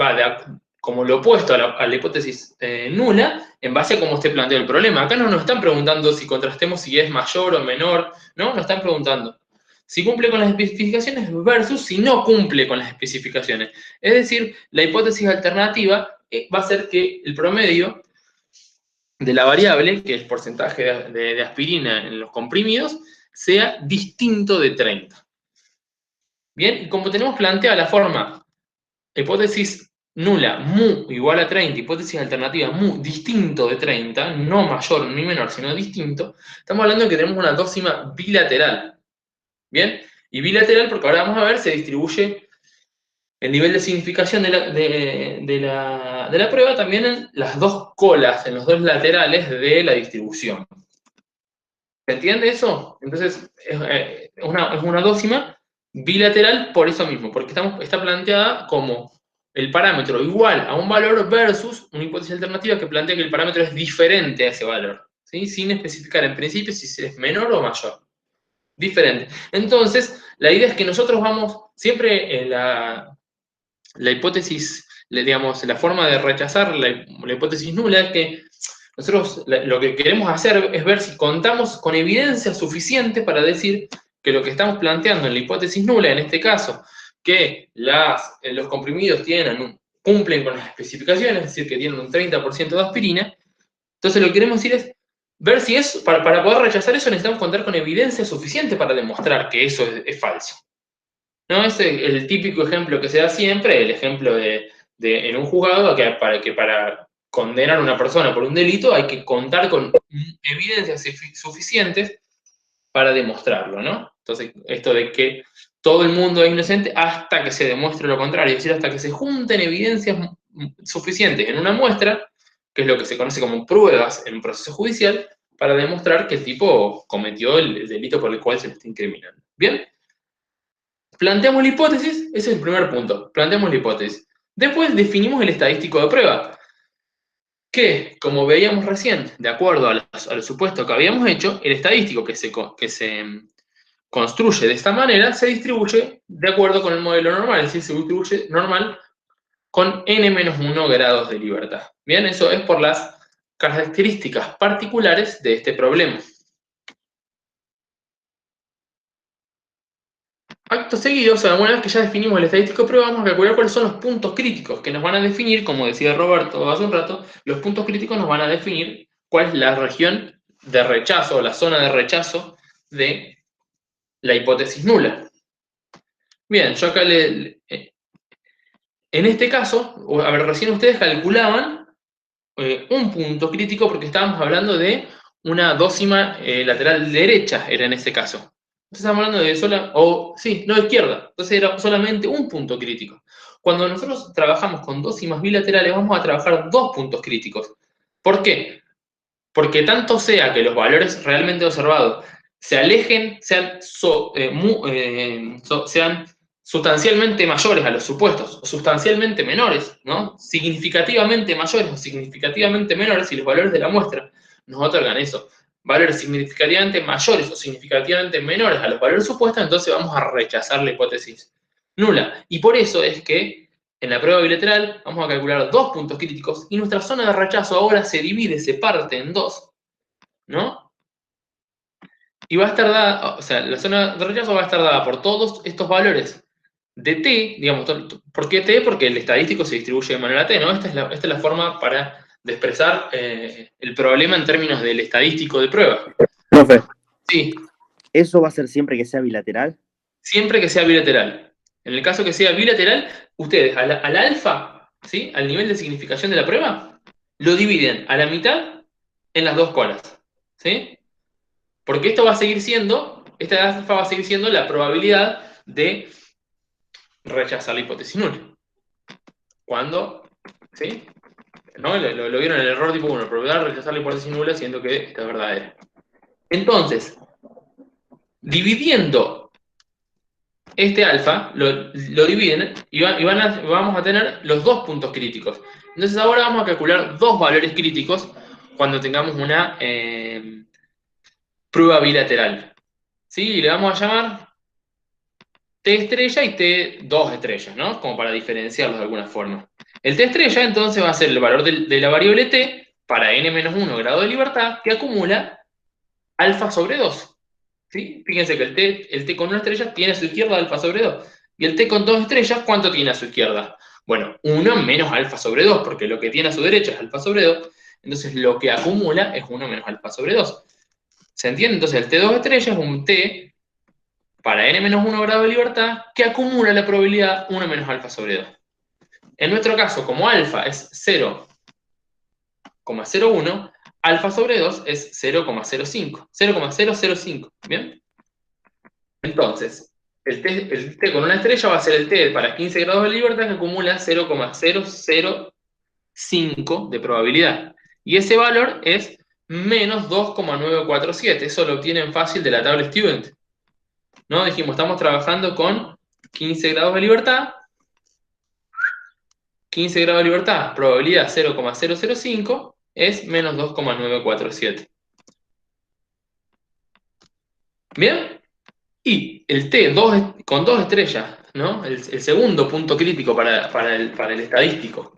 va como lo opuesto a la hipótesis nula en base a cómo esté planteado el problema. Acá no nos están preguntando si contrastemos si es mayor o menor, ¿no? Nos están preguntando si cumple con las especificaciones versus si no cumple con las especificaciones. Es decir, la hipótesis alternativa va a ser que el promedio de la variable, que es el porcentaje de aspirina en los comprimidos, sea distinto de 30. Bien, y como tenemos planteada la forma hipótesis nula, mu igual a 30, hipótesis alternativa, mu distinto de 30, no mayor ni menor, sino distinto, estamos hablando de que tenemos una dócima bilateral. Bien, y bilateral porque ahora vamos a ver, se distribuye el nivel de significación de la prueba también en las dos colas, en los dos laterales de la distribución. ¿Se entiende eso? Entonces, es una dócima bilateral por eso mismo, porque está planteada como el parámetro igual a un valor versus una hipótesis alternativa que plantea que el parámetro es diferente a ese valor, ¿sí? Sin especificar en principio si es menor o mayor. Diferente. Entonces, la idea es que nosotros vamos siempre en la hipótesis, digamos, la forma de rechazar la hipótesis nula es que nosotros lo que queremos hacer es ver si contamos con evidencia suficiente para decir que lo que estamos planteando en la hipótesis nula, en este caso, que los comprimidos cumplen con las especificaciones, es decir, que tienen un 30% de aspirina, entonces lo que queremos decir es ver si para poder rechazar eso necesitamos contar con evidencia suficiente para demostrar que eso es falso. ¿No? Es el típico ejemplo que se da siempre, el ejemplo en un juzgado que para condenar a una persona por un delito hay que contar con evidencias suficientes para demostrarlo, ¿no? Entonces, esto de que todo el mundo es inocente hasta que se demuestre lo contrario, es decir, hasta que se junten evidencias suficientes en una muestra, que es lo que se conoce como pruebas en un proceso judicial, para demostrar que el tipo cometió el delito por el cual se le está incriminando. ¿Bien? Planteamos la hipótesis, ese es el primer punto, planteamos la hipótesis. Después definimos el estadístico de prueba, que, como veíamos recién, de acuerdo al supuesto que habíamos hecho, el estadístico que se construye de esta manera se distribuye de acuerdo con el modelo normal, es decir, se distribuye normal con n-1 grados de libertad. Bien, eso es por las características particulares de este problema. acto seguido, o sea, una vez que ya definimos el estadístico de prueba, vamos a calcular cuáles son los puntos críticos que nos van a definir, como decía Roberto hace un rato, los puntos críticos nos van a definir cuál es la región de rechazo, o la zona de rechazo de la hipótesis nula. Bien, yo acá en este caso, a ver, recién ustedes calculaban un punto crítico porque estábamos hablando de una dócima lateral derecha, era en ese caso. Entonces estamos hablando de no izquierda. Entonces era solamente un punto crítico. Cuando nosotros trabajamos con dócimas bilaterales, vamos a trabajar dos puntos críticos. ¿Por qué? Porque tanto sea que los valores realmente observados se alejen, sean sustancialmente mayores a los supuestos, o sustancialmente menores, ¿no? Significativamente mayores o significativamente menores, si los valores de la muestra nos otorgan eso, valores significativamente mayores o significativamente menores a los valores supuestos, entonces vamos a rechazar la hipótesis nula. Y por eso es que en la prueba bilateral vamos a calcular dos puntos críticos y nuestra zona de rechazo ahora se divide, se parte en dos, ¿no? Y va a estar dada, o sea, la zona de rechazo va a estar dada por todos estos valores de t, digamos, ¿por qué t? Porque el estadístico se distribuye de manera t, ¿no? Esta es la forma de expresar el problema en términos del estadístico de prueba. Profe, Sí, ¿eso va a ser siempre que sea bilateral? siempre que sea bilateral. En el caso que sea bilateral, ustedes al alfa, ¿sí? Al nivel de significación de la prueba, lo dividen a la mitad en las dos colas, ¿sí? Porque esto va a seguir siendo, esta alfa va a seguir siendo la probabilidad de rechazar la hipótesis nula. Cuando, ¿sí? ¿No? Lo vieron en el error tipo 1, probabilidad de rechazar la hipótesis nula siendo que esta es verdadera. Entonces, dividiendo este alfa, lo dividen y vamos a tener los dos puntos críticos. Entonces ahora vamos a calcular dos valores críticos cuando tengamos una prueba bilateral. ¿Sí? Y le vamos a llamar T estrella y T2 estrellas, ¿no? Como para diferenciarlos de alguna forma. El T estrella entonces va a ser el valor de la variable T para n-1 grado de libertad que acumula alfa sobre 2. ¿Sí? Fíjense que el T con una estrella tiene a su izquierda alfa sobre 2. Y el T con dos estrellas, ¿cuánto tiene a su izquierda? Bueno, 1 menos alfa sobre 2, porque lo que tiene a su derecha es alfa sobre 2. Entonces lo que acumula es 1 menos alfa sobre 2. ¿Se entiende? Entonces el T2 estrella es un T para n-1 grado de libertad que acumula la probabilidad 1 menos alfa sobre 2. En nuestro caso, como alfa es 0,01, alfa sobre 2 es 0,05. 0,005, ¿bien? Entonces, el T con una estrella va a ser el T para 15 grados de libertad que acumula 0,005 de probabilidad. Y ese valor es menos 2,947. Eso lo obtienen fácil de la tabla Student. ¿No? Dijimos, estamos trabajando con 15 grados de libertad. 15 grados de libertad, probabilidad 0,005 es menos 2,947. ¿Bien? Y el T con dos estrellas, ¿no? El segundo punto crítico para el estadístico,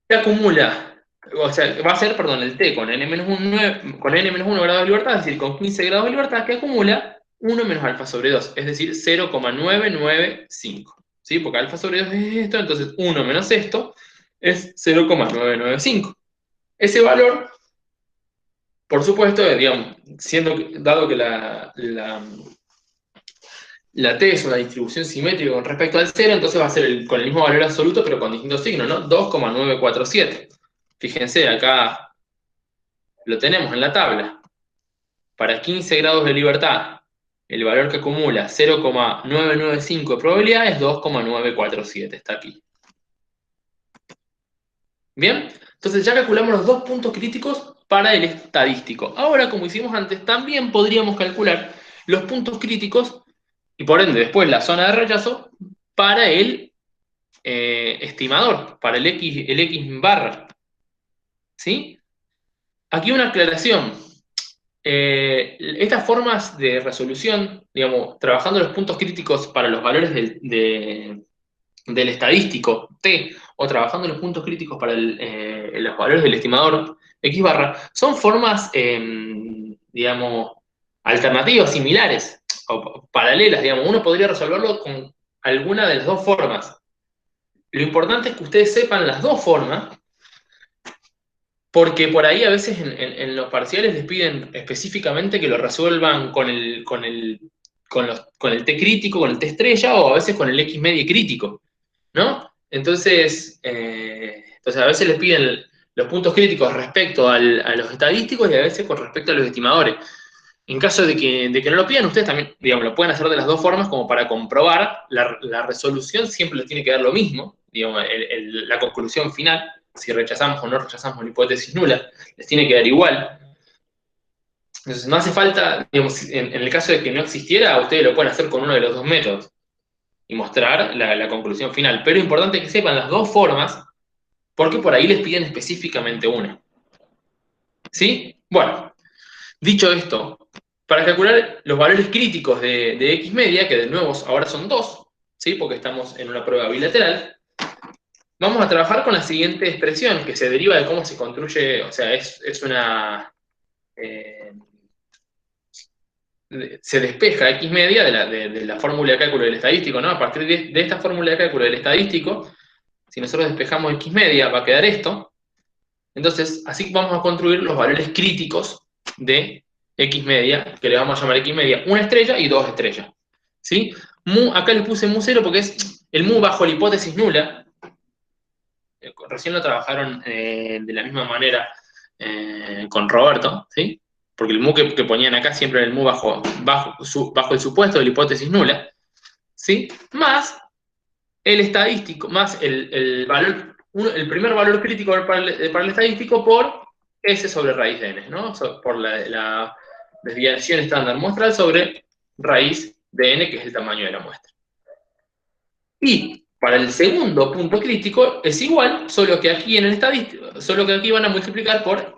que acumula, o sea, va a ser, perdón, el T con n-1 grados de libertad, es decir, con 15 grados de libertad, que acumula 1 menos alfa sobre 2, es decir, 0,995. ¿Sí? Porque alfa sobre 2 es esto, entonces 1 menos esto es 0,995. Ese valor, por supuesto, digamos, dado que la T es una distribución simétrica con respecto al 0, entonces va a ser con el mismo valor absoluto, pero con distintos signos, ¿no? 2,947. Fíjense, acá lo tenemos en la tabla. Para 15 grados de libertad, el valor que acumula 0,995 de probabilidad es 2,947, está aquí. ¿Bien? Entonces ya calculamos los dos puntos críticos para el estadístico. Ahora, como hicimos antes, también podríamos calcular los puntos críticos y por ende después la zona de rechazo para el estimador, para el X barra. ¿Sí? Aquí una aclaración. Estas formas de resolución, digamos, trabajando los puntos críticos para los valores del estadístico T, o trabajando los puntos críticos para los valores del estimador X barra, son formas, digamos, alternativas, similares. o paralelas, digamos. Uno podría resolverlo con alguna de las dos formas. Lo importante es que ustedes sepan las dos formas, porque por ahí a veces en los parciales les piden específicamente que lo resuelvan con el T crítico, con el T estrella, o a veces con el X media crítico, ¿no? Entonces a veces les piden los puntos críticos respecto a los estadísticos y a veces con respecto a los estimadores. En caso de que no lo pidan, ustedes también, digamos, lo pueden hacer de las dos formas como para comprobar. La resolución siempre les tiene que dar lo mismo, digamos, la conclusión final, si rechazamos o no rechazamos la hipótesis nula, les tiene que dar igual. Entonces no hace falta, digamos, en el caso de que no existiera, ustedes lo pueden hacer con uno de los dos métodos y mostrar la conclusión final. Pero es importante que sepan las dos formas, porque por ahí les piden específicamente una. ¿Sí? Bueno, dicho esto, para calcular los valores críticos de X media, que de nuevo ahora son 2, ¿sí? Porque estamos en una prueba bilateral, vamos a trabajar con la siguiente expresión, que se deriva de cómo se construye, o sea, se despeja X media de la fórmula de cálculo del estadístico, ¿no? A partir de esta fórmula de cálculo del estadístico, si nosotros despejamos X media, va a quedar esto. Entonces, así vamos a construir los valores críticos de X media, que le vamos a llamar X media 1 estrella y 2 estrellas. ¿Sí? Acá le puse mu 0 porque es el mu bajo la hipótesis nula. Recién lo trabajaron de la misma manera con Roberto, ¿sí? Porque el mu que ponían acá siempre era el mu bajo el supuesto de la hipótesis nula, ¿sí? Más el estadístico, más el valor, el primer valor crítico para el estadístico por S sobre raíz de n, ¿no? Por la desviación estándar muestral sobre raíz de n, que es el tamaño de la muestra. Y para el segundo punto crítico es igual, solo que aquí en el estadístico, solo que aquí van a multiplicar por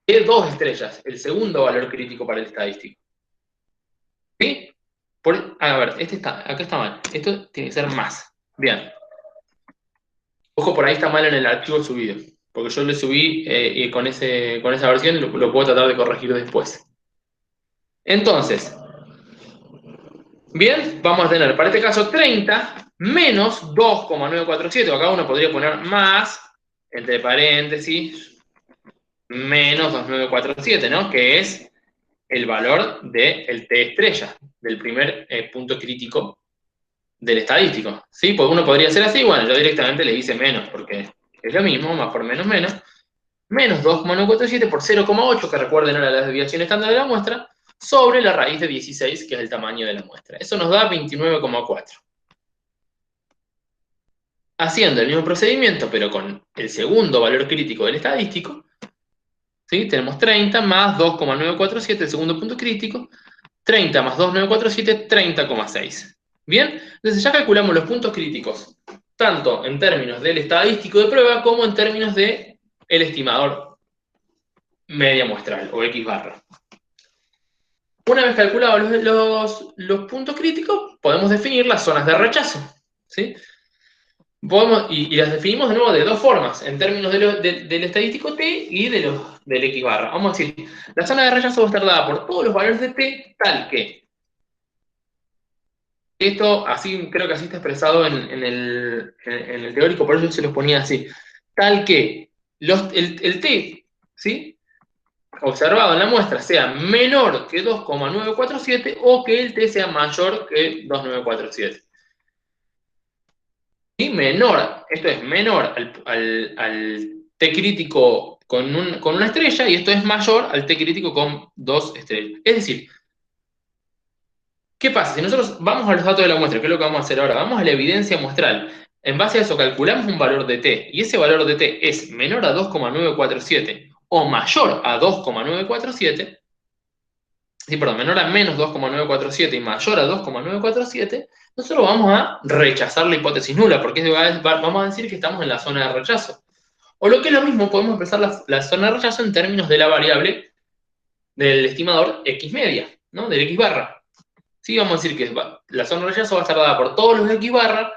E2 estrellas, el segundo valor crítico para el estadístico. ¿Sí? A ver, acá está mal. Esto tiene que ser más. Bien. Ojo, por ahí está mal en el archivo subido, porque yo lo subí y con esa versión lo puedo tratar de corregir después. Entonces, bien, vamos a tener para este caso 30 menos 2,947, acá uno podría poner más, entre paréntesis, menos 2947, ¿no? Que es el valor del T estrella, del primer punto crítico del estadístico, ¿sí? Pues uno podría hacer así, bueno, yo directamente le hice menos, porque es lo mismo, más por menos, menos 2,947 por 0,8, que recuerden era la desviación estándar de la muestra, sobre la raíz de 16, que es el tamaño de la muestra. Eso nos da 29,4. Haciendo el mismo procedimiento, pero con el segundo valor crítico del estadístico, ¿sí? Tenemos 30 más 2,947, el segundo punto crítico, 30 más 2,947, 30,6. ¿Bien? Entonces ya calculamos los puntos críticos, tanto en términos del estadístico de prueba como en términos del estimador media muestral, o X barra. Una vez calculados los puntos críticos, podemos definir las zonas de rechazo, ¿sí? Y las definimos de nuevo de dos formas, en términos del estadístico T y del X barra. Vamos a decir, la zona de rechazo va a estar dada por todos los valores de T, tal que esto, así, creo que así está expresado en el teórico, por eso se los ponía así. Tal que el T, ¿sí? Observado en la muestra sea menor que 2,947 o que el T sea mayor que 2,947. Y menor, esto es menor al T crítico con una estrella y esto es mayor al T crítico con 2 estrellas. Es decir, ¿qué pasa? Si nosotros vamos a los datos de la muestra, ¿qué es lo que vamos a hacer ahora? Vamos a la evidencia muestral. En base a eso calculamos un valor de T, y ese valor de T es menor a 2,947 o mayor a 2,947, sí, perdón, menor a menos 2,947 y mayor a 2,947, nosotros vamos a rechazar la hipótesis nula, porque vamos a decir que estamos en la zona de rechazo. O lo que es lo mismo, podemos expresar la zona de rechazo en términos de la variable del estimador X media, ¿no? Del X barra. Sí, vamos a decir que la zona de rechazo va a estar dada por todos los X barra,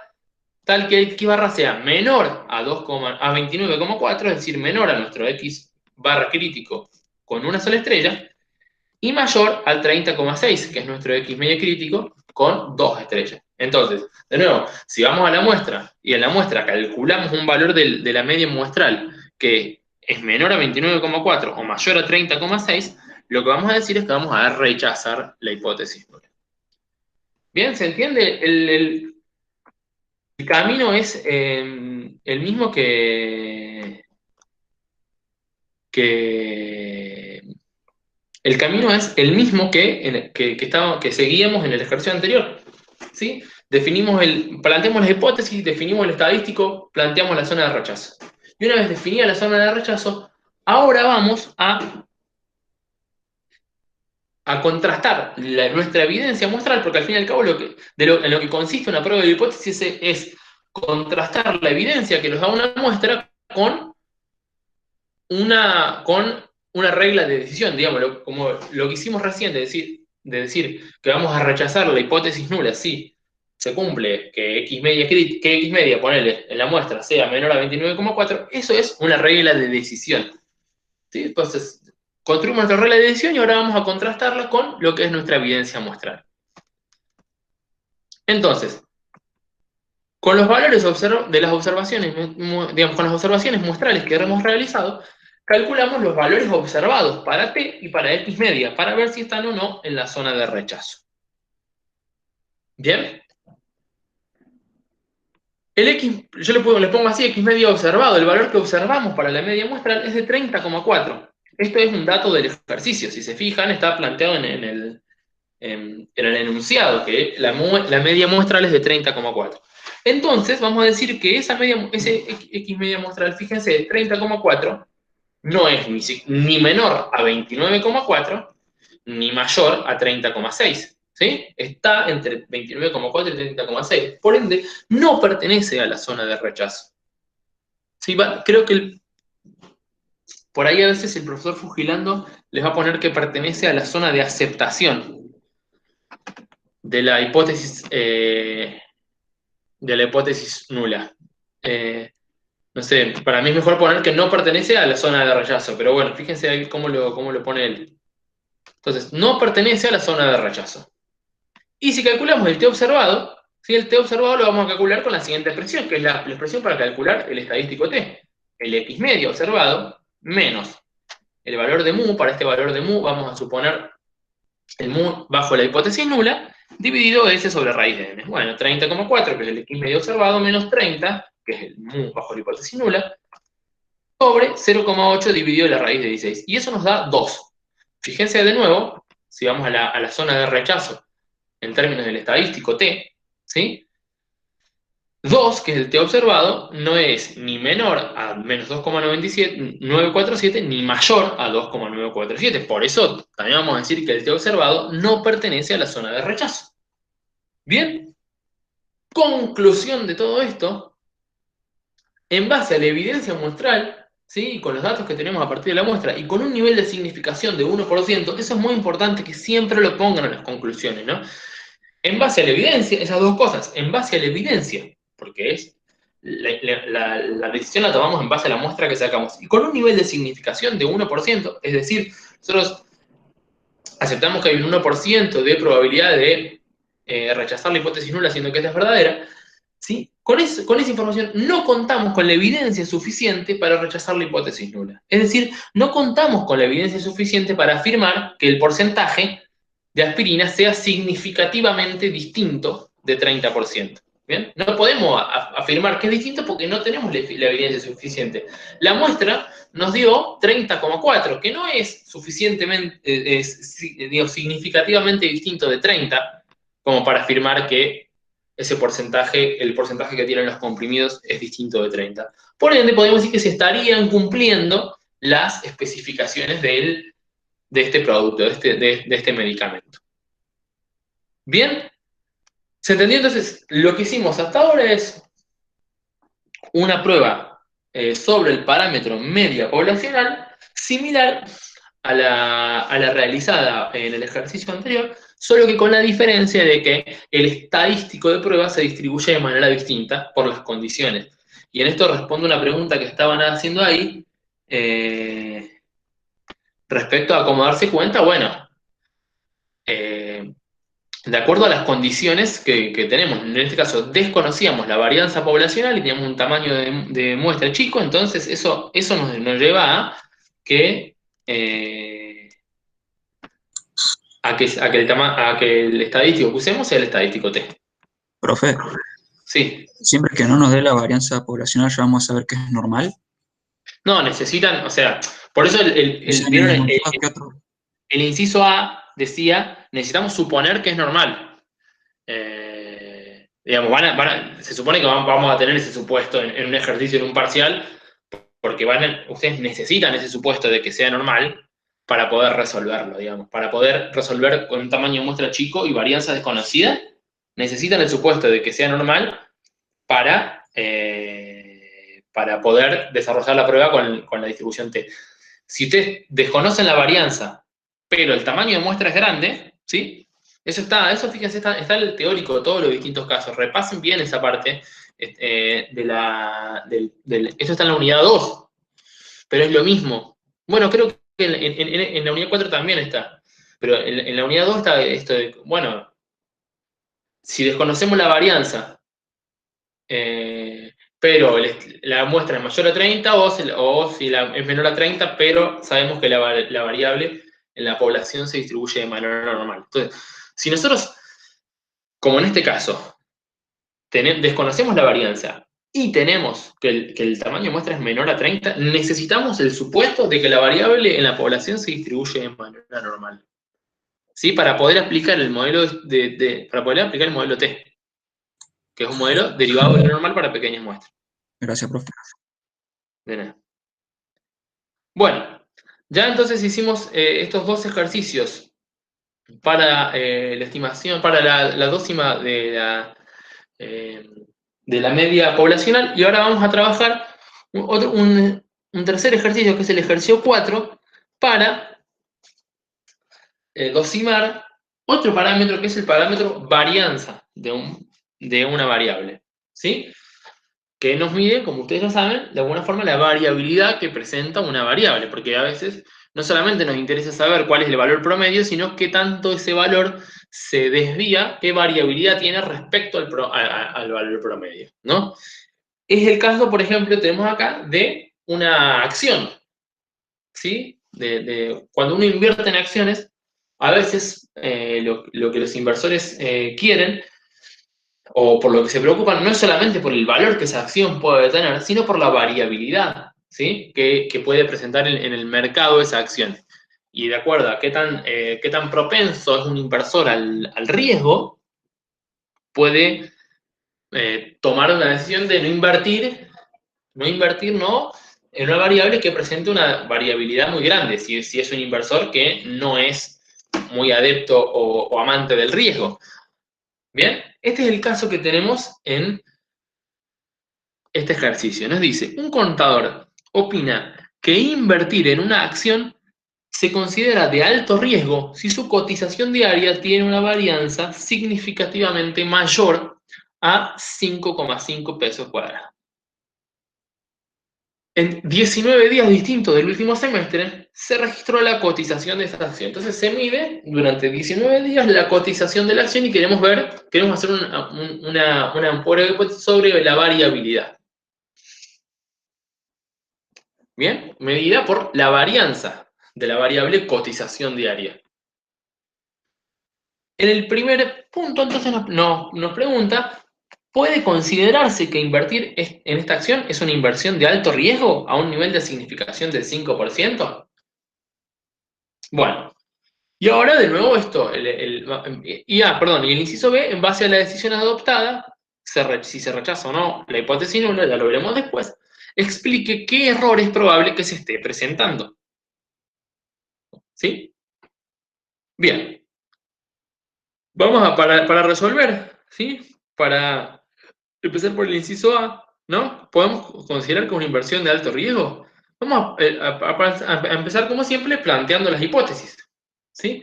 tal que X barra sea menor a 29,4, es decir, menor a nuestro X barra crítico con una sola estrella, y mayor al 30,6, que es nuestro X medio crítico, con 2 estrellas. Entonces, de nuevo, si vamos a la muestra, y en la muestra calculamos un valor de la media muestral que es menor a 29,4 o mayor a 30,6, lo que vamos a decir es que vamos a rechazar la hipótesis. Bien, ¿se entiende? El camino es el mismo el camino es el mismo que seguíamos en el ejercicio anterior, ¿sí? Planteamos la hipótesis, definimos el estadístico, planteamos la zona de rechazo. Y una vez definida la zona de rechazo, ahora vamos a contrastar nuestra evidencia muestral, porque al fin y al cabo en lo que consiste una prueba de hipótesis es contrastar la evidencia que nos da una muestra con una regla de decisión, digamos, como lo que hicimos recién, de decir que vamos a rechazar la hipótesis nula si se cumple que X media, ponele, en la muestra sea menor a 29,4, eso es una regla de decisión. ¿Sí? Entonces, construimos nuestra regla de decisión y ahora vamos a contrastarla con lo que es nuestra evidencia muestral. Entonces, con los valores de las observaciones, digamos, con las observaciones muestrales que hemos realizado, calculamos los valores observados para T y para X media, para ver si están o no en la zona de rechazo. ¿Bien? Yo le pongo así, X media observado, el valor que observamos para la media muestral es de 30,4. Esto es un dato del ejercicio, si se fijan, está planteado en el enunciado, que la media muestral es de 30,4. Entonces, vamos a decir que ese X media muestral, fíjense, de 30,4, no es ni menor a 29,4, ni mayor a 30,6. ¿Sí? Está entre 29,4 y 30,6. Por ende, no pertenece a la zona de rechazo. ¿Sí? Creo que por ahí a veces el profesor Fugilando les va a poner que pertenece a la zona de aceptación de la hipótesis nula. No sé, para mí es mejor poner que no pertenece a la zona de rechazo, pero bueno, fíjense ahí cómo lo pone él. Entonces, no pertenece a la zona de rechazo. Y si calculamos el T observado, ¿sí? El T observado lo vamos a calcular con la siguiente expresión, que es la expresión para calcular el estadístico T. El X medio observado menos el valor de mu. Para este valor de mu vamos a suponer el mu bajo la hipótesis nula, dividido S sobre raíz de n. Bueno, 30,4, que es el X medio observado, menos 30, que es el mu bajo la hipótesis nula, sobre 0,8 dividido la raíz de 16. Y eso nos da 2. Fíjense de nuevo, si vamos a la zona de rechazo, en términos del estadístico T, ¿sí? 2, que es el T observado, no es ni menor a menos 2,947, ni mayor a 2,947. Por eso también vamos a decir que el T observado no pertenece a la zona de rechazo. Bien, conclusión de todo esto, en base a la evidencia muestral, ¿sí? Con los datos que tenemos a partir de la muestra y con un nivel de significación de 1%, eso es muy importante que siempre lo pongan en las conclusiones, ¿no? En base a la evidencia, esas dos cosas, en base a la evidencia, porque la decisión la tomamos en base a la muestra que sacamos, y con un nivel de significación de 1%, es decir, nosotros aceptamos que hay un 1% de probabilidad de rechazar la hipótesis nula siendo que esta es verdadera, ¿sí? Con esa información no contamos con la evidencia suficiente para rechazar la hipótesis nula. Es decir, no contamos con la evidencia suficiente para afirmar que el porcentaje de aspirina sea significativamente distinto de 30%. ¿Bien? No podemos afirmar que es distinto porque no tenemos la evidencia suficiente. La muestra nos dio 30,4, que no es suficientemente, significativamente distinto de 30, como para afirmar que ese porcentaje, el porcentaje que tienen los comprimidos es distinto de 30. Por ende, podemos decir que se estarían cumpliendo las especificaciones de este producto, de este medicamento. ¿Bien? ¿Se entendió? Entonces, lo que hicimos hasta ahora es una prueba sobre el parámetro media poblacional similar a la realizada en el ejercicio anterior, solo que con la diferencia de que el estadístico de prueba se distribuye de manera distinta por las condiciones. Y en esto respondo una pregunta que estaban haciendo ahí, respecto a cómo darse cuenta, bueno, de acuerdo a las condiciones que tenemos. En este caso, desconocíamos la varianza poblacional y teníamos un tamaño de muestra chico, entonces eso nos lleva a que, a que el estadístico que usemos sea el estadístico T. Profe, Sí. siempre que no nos dé la varianza poblacional ya vamos a saber que es normal. No, necesitan, o sea, por eso Dicen ¿vieron en un que otro. el inciso A decía, necesitamos suponer que es normal. Digamos, se supone que vamos a tener ese supuesto en un ejercicio, en un parcial, porque ustedes necesitan ese supuesto de que sea normal para poder resolverlo, digamos. Para poder resolver con un tamaño de muestra chico y varianza desconocida, necesitan el supuesto de que sea normal para poder desarrollar la prueba con la distribución T. Si ustedes desconocen la varianza, pero el tamaño de muestra es grande, ¿sí? Fíjense, está el teórico de todos los distintos casos. Repasen bien esa parte. Esto está en la unidad 2, pero es lo mismo. Bueno, creo que en la unidad 4 también está. Pero en la unidad 2 está esto de, bueno, si desconocemos la varianza, pero la muestra es mayor a 30 o si es menor a 30, pero sabemos que la variable en la población se distribuye de manera normal. Entonces, si nosotros, como en este caso, desconocemos la varianza y tenemos que el tamaño de muestra es menor a 30, necesitamos el supuesto de que la variable en la población se distribuye de manera normal. ¿Sí? Para poder aplicar el modelo para poder aplicar el modelo T, que es un modelo derivado de lo normal para pequeñas muestras. Gracias, profe. De nada. Bueno, ya entonces hicimos estos dos ejercicios para la estimación, para la dócima de la media poblacional, y ahora vamos a trabajar un tercer ejercicio, que es el ejercicio 4, para dosimar otro parámetro, que es el parámetro varianza de una variable, ¿sí? Que nos mide, como ustedes lo saben, de alguna forma la variabilidad que presenta una variable, porque a veces no solamente nos interesa saber cuál es el valor promedio, sino qué tanto ese valor se desvía, qué variabilidad tiene respecto al valor promedio, ¿no? Es el caso, por ejemplo, tenemos acá de una acción, ¿sí? Cuando uno invierte en acciones, a veces lo que los inversores quieren, o por lo que se preocupan, no es solamente por el valor que esa acción puede tener, sino por la variabilidad, ¿sí? que puede presentar en el mercado esa acción. Y de acuerdo a qué tan propenso es un inversor al riesgo, puede tomar una decisión de no invertir en una variable que presente una variabilidad muy grande, si es un inversor que no es muy adepto o amante del riesgo. Bien, este es el caso que tenemos en este ejercicio. Nos dice, un contador opina que invertir en una acción se considera de alto riesgo si su cotización diaria tiene una varianza significativamente mayor a 5,5 pesos cuadrados. En 19 días distintos del último semestre, se registró la cotización de esta acción. Entonces se mide durante 19 días la cotización de la acción y queremos hacer una prueba de hipótesis sobre la variabilidad. Bien, medida por la varianza de la variable cotización diaria. En el primer punto, entonces, nos pregunta, ¿puede considerarse que invertir en esta acción es una inversión de alto riesgo a un nivel de significación del 5%? Bueno, y ahora de nuevo esto, y el inciso B, en base a la decisión adoptada, si se rechaza o no la hipótesis nula, ya lo veremos después, explique qué error es probable que se esté presentando. ¿Sí? Bien. Vamos para resolver, ¿sí? Para empezar por el inciso A, ¿no? ¿Podemos considerar que una inversión de alto riesgo? Vamos a empezar, como siempre, planteando las hipótesis, ¿sí?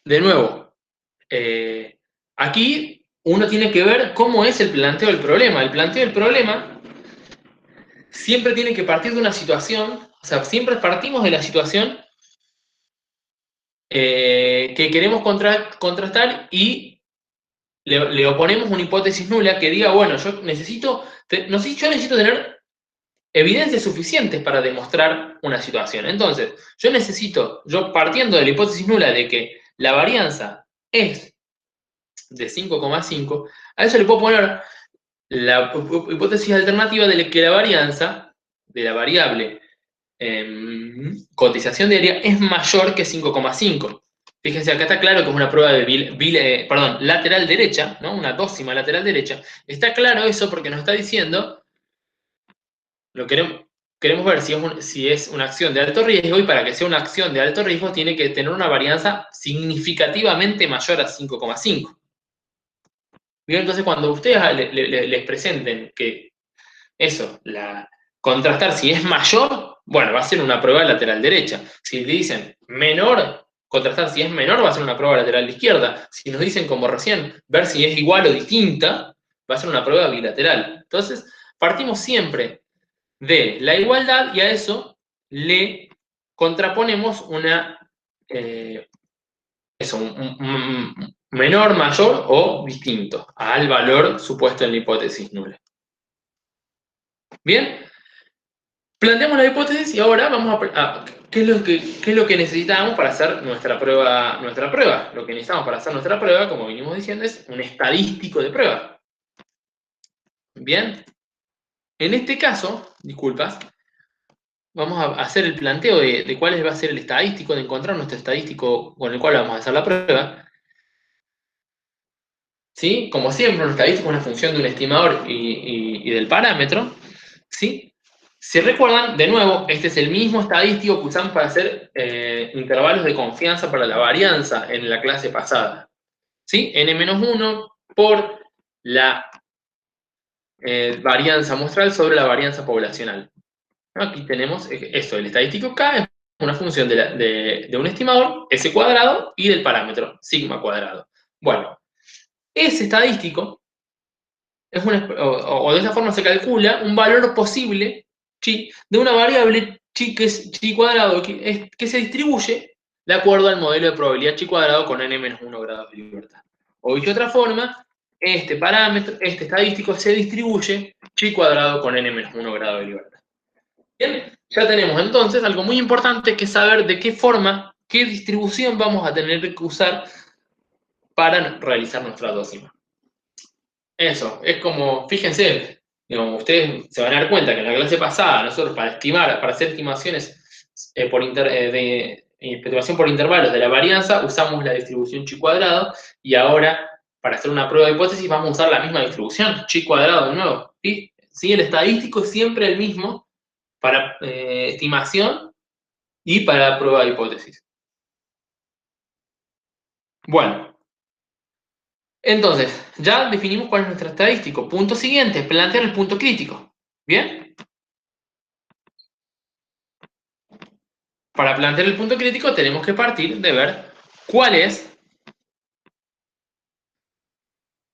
De nuevo, aquí uno tiene que ver cómo es el planteo del problema. El planteo del problema siempre tiene que partir de una situación, o sea, siempre partimos de la situación que queremos contrastar y le oponemos una hipótesis nula que diga, bueno, yo necesito tener evidencias suficientes para demostrar una situación. Entonces, yo partiendo de la hipótesis nula de que la varianza es de 5,5, a eso le puedo poner la hipótesis alternativa de que la varianza de la variable cotización diaria es mayor que 5,5. Fíjense, acá está claro que es una prueba de lateral derecha, ¿no? Una dócima lateral derecha. Está claro eso porque nos está diciendo, queremos ver si es una acción de alto riesgo, y para que sea una acción de alto riesgo tiene que tener una varianza significativamente mayor a 5,5. Bien, entonces cuando ustedes les presenten que eso, contrastar si es mayor, bueno, va a ser una prueba lateral derecha. Si le dicen menor, contrastar si es menor, va a ser una prueba lateral izquierda. Si nos dicen, como recién, ver si es igual o distinta, va a ser una prueba bilateral. Entonces, partimos siempre de la igualdad y a eso le contraponemos un menor, mayor o distinto al valor supuesto en la hipótesis nula. Bien, planteamos la hipótesis y ahora vamos a ¿qué es lo que necesitamos para hacer nuestra prueba? Lo que necesitamos para hacer nuestra prueba, como venimos diciendo, es un estadístico de prueba. Bien, en este caso, disculpas, vamos a hacer el planteo de cuál va a ser el estadístico, de encontrar nuestro estadístico con el cual vamos a hacer la prueba. ¿Sí? Como siempre, un estadístico es una función de un estimador y del parámetro. ¿Sí? Si recuerdan, de nuevo, este es el mismo estadístico que usamos para hacer intervalos de confianza para la varianza en la clase pasada. ¿Sí? N-1 por la varianza muestral sobre la varianza poblacional. Aquí tenemos esto, el estadístico K es una función de un estimador, S cuadrado, y del parámetro, sigma cuadrado. Bueno, ese estadístico, o de esa forma se calcula un valor posible, ¿sí?, de una variable chi, que es chi cuadrado, que se distribuye de acuerdo al modelo de probabilidad chi cuadrado con n-1 grados de libertad. O dicho de otra forma, este estadístico se distribuye chi cuadrado con n-1 grado de libertad. Bien, ya tenemos entonces algo muy importante, que es saber de qué forma, qué distribución vamos a tener que usar para realizar nuestra dócima. Eso, es como, fíjense, digamos, ustedes se van a dar cuenta que en la clase pasada nosotros para hacer estimaciones de estimación por intervalos de la varianza, usamos la distribución chi cuadrado, y ahora para hacer una prueba de hipótesis vamos a usar la misma distribución, chi cuadrado de nuevo. ¿Sí? ¿Sí? El estadístico es siempre el mismo para estimación y para prueba de hipótesis. Bueno, entonces, ya definimos cuál es nuestro estadístico. Punto siguiente, plantear el punto crítico. ¿Bien? Para plantear el punto crítico tenemos que partir de ver cuál es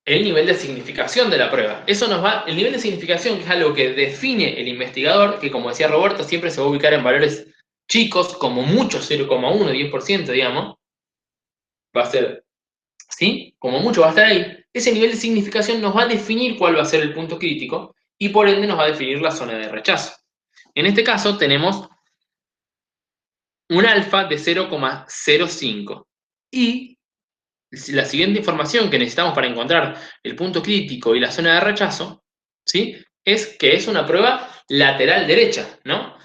el nivel de significación de la prueba. El nivel de significación, que es algo que define el investigador, que como decía Roberto, siempre se va a ubicar en valores chicos, como mucho 0,1, 10%, digamos. Va a ser, ¿sí? Como mucho va a estar ahí. Ese nivel de significación nos va a definir cuál va a ser el punto crítico y por ende nos va a definir la zona de rechazo. En este caso tenemos un alfa de 0,05 y la siguiente información que necesitamos para encontrar el punto crítico y la zona de rechazo, ¿sí?, es que es una prueba lateral derecha, ¿no?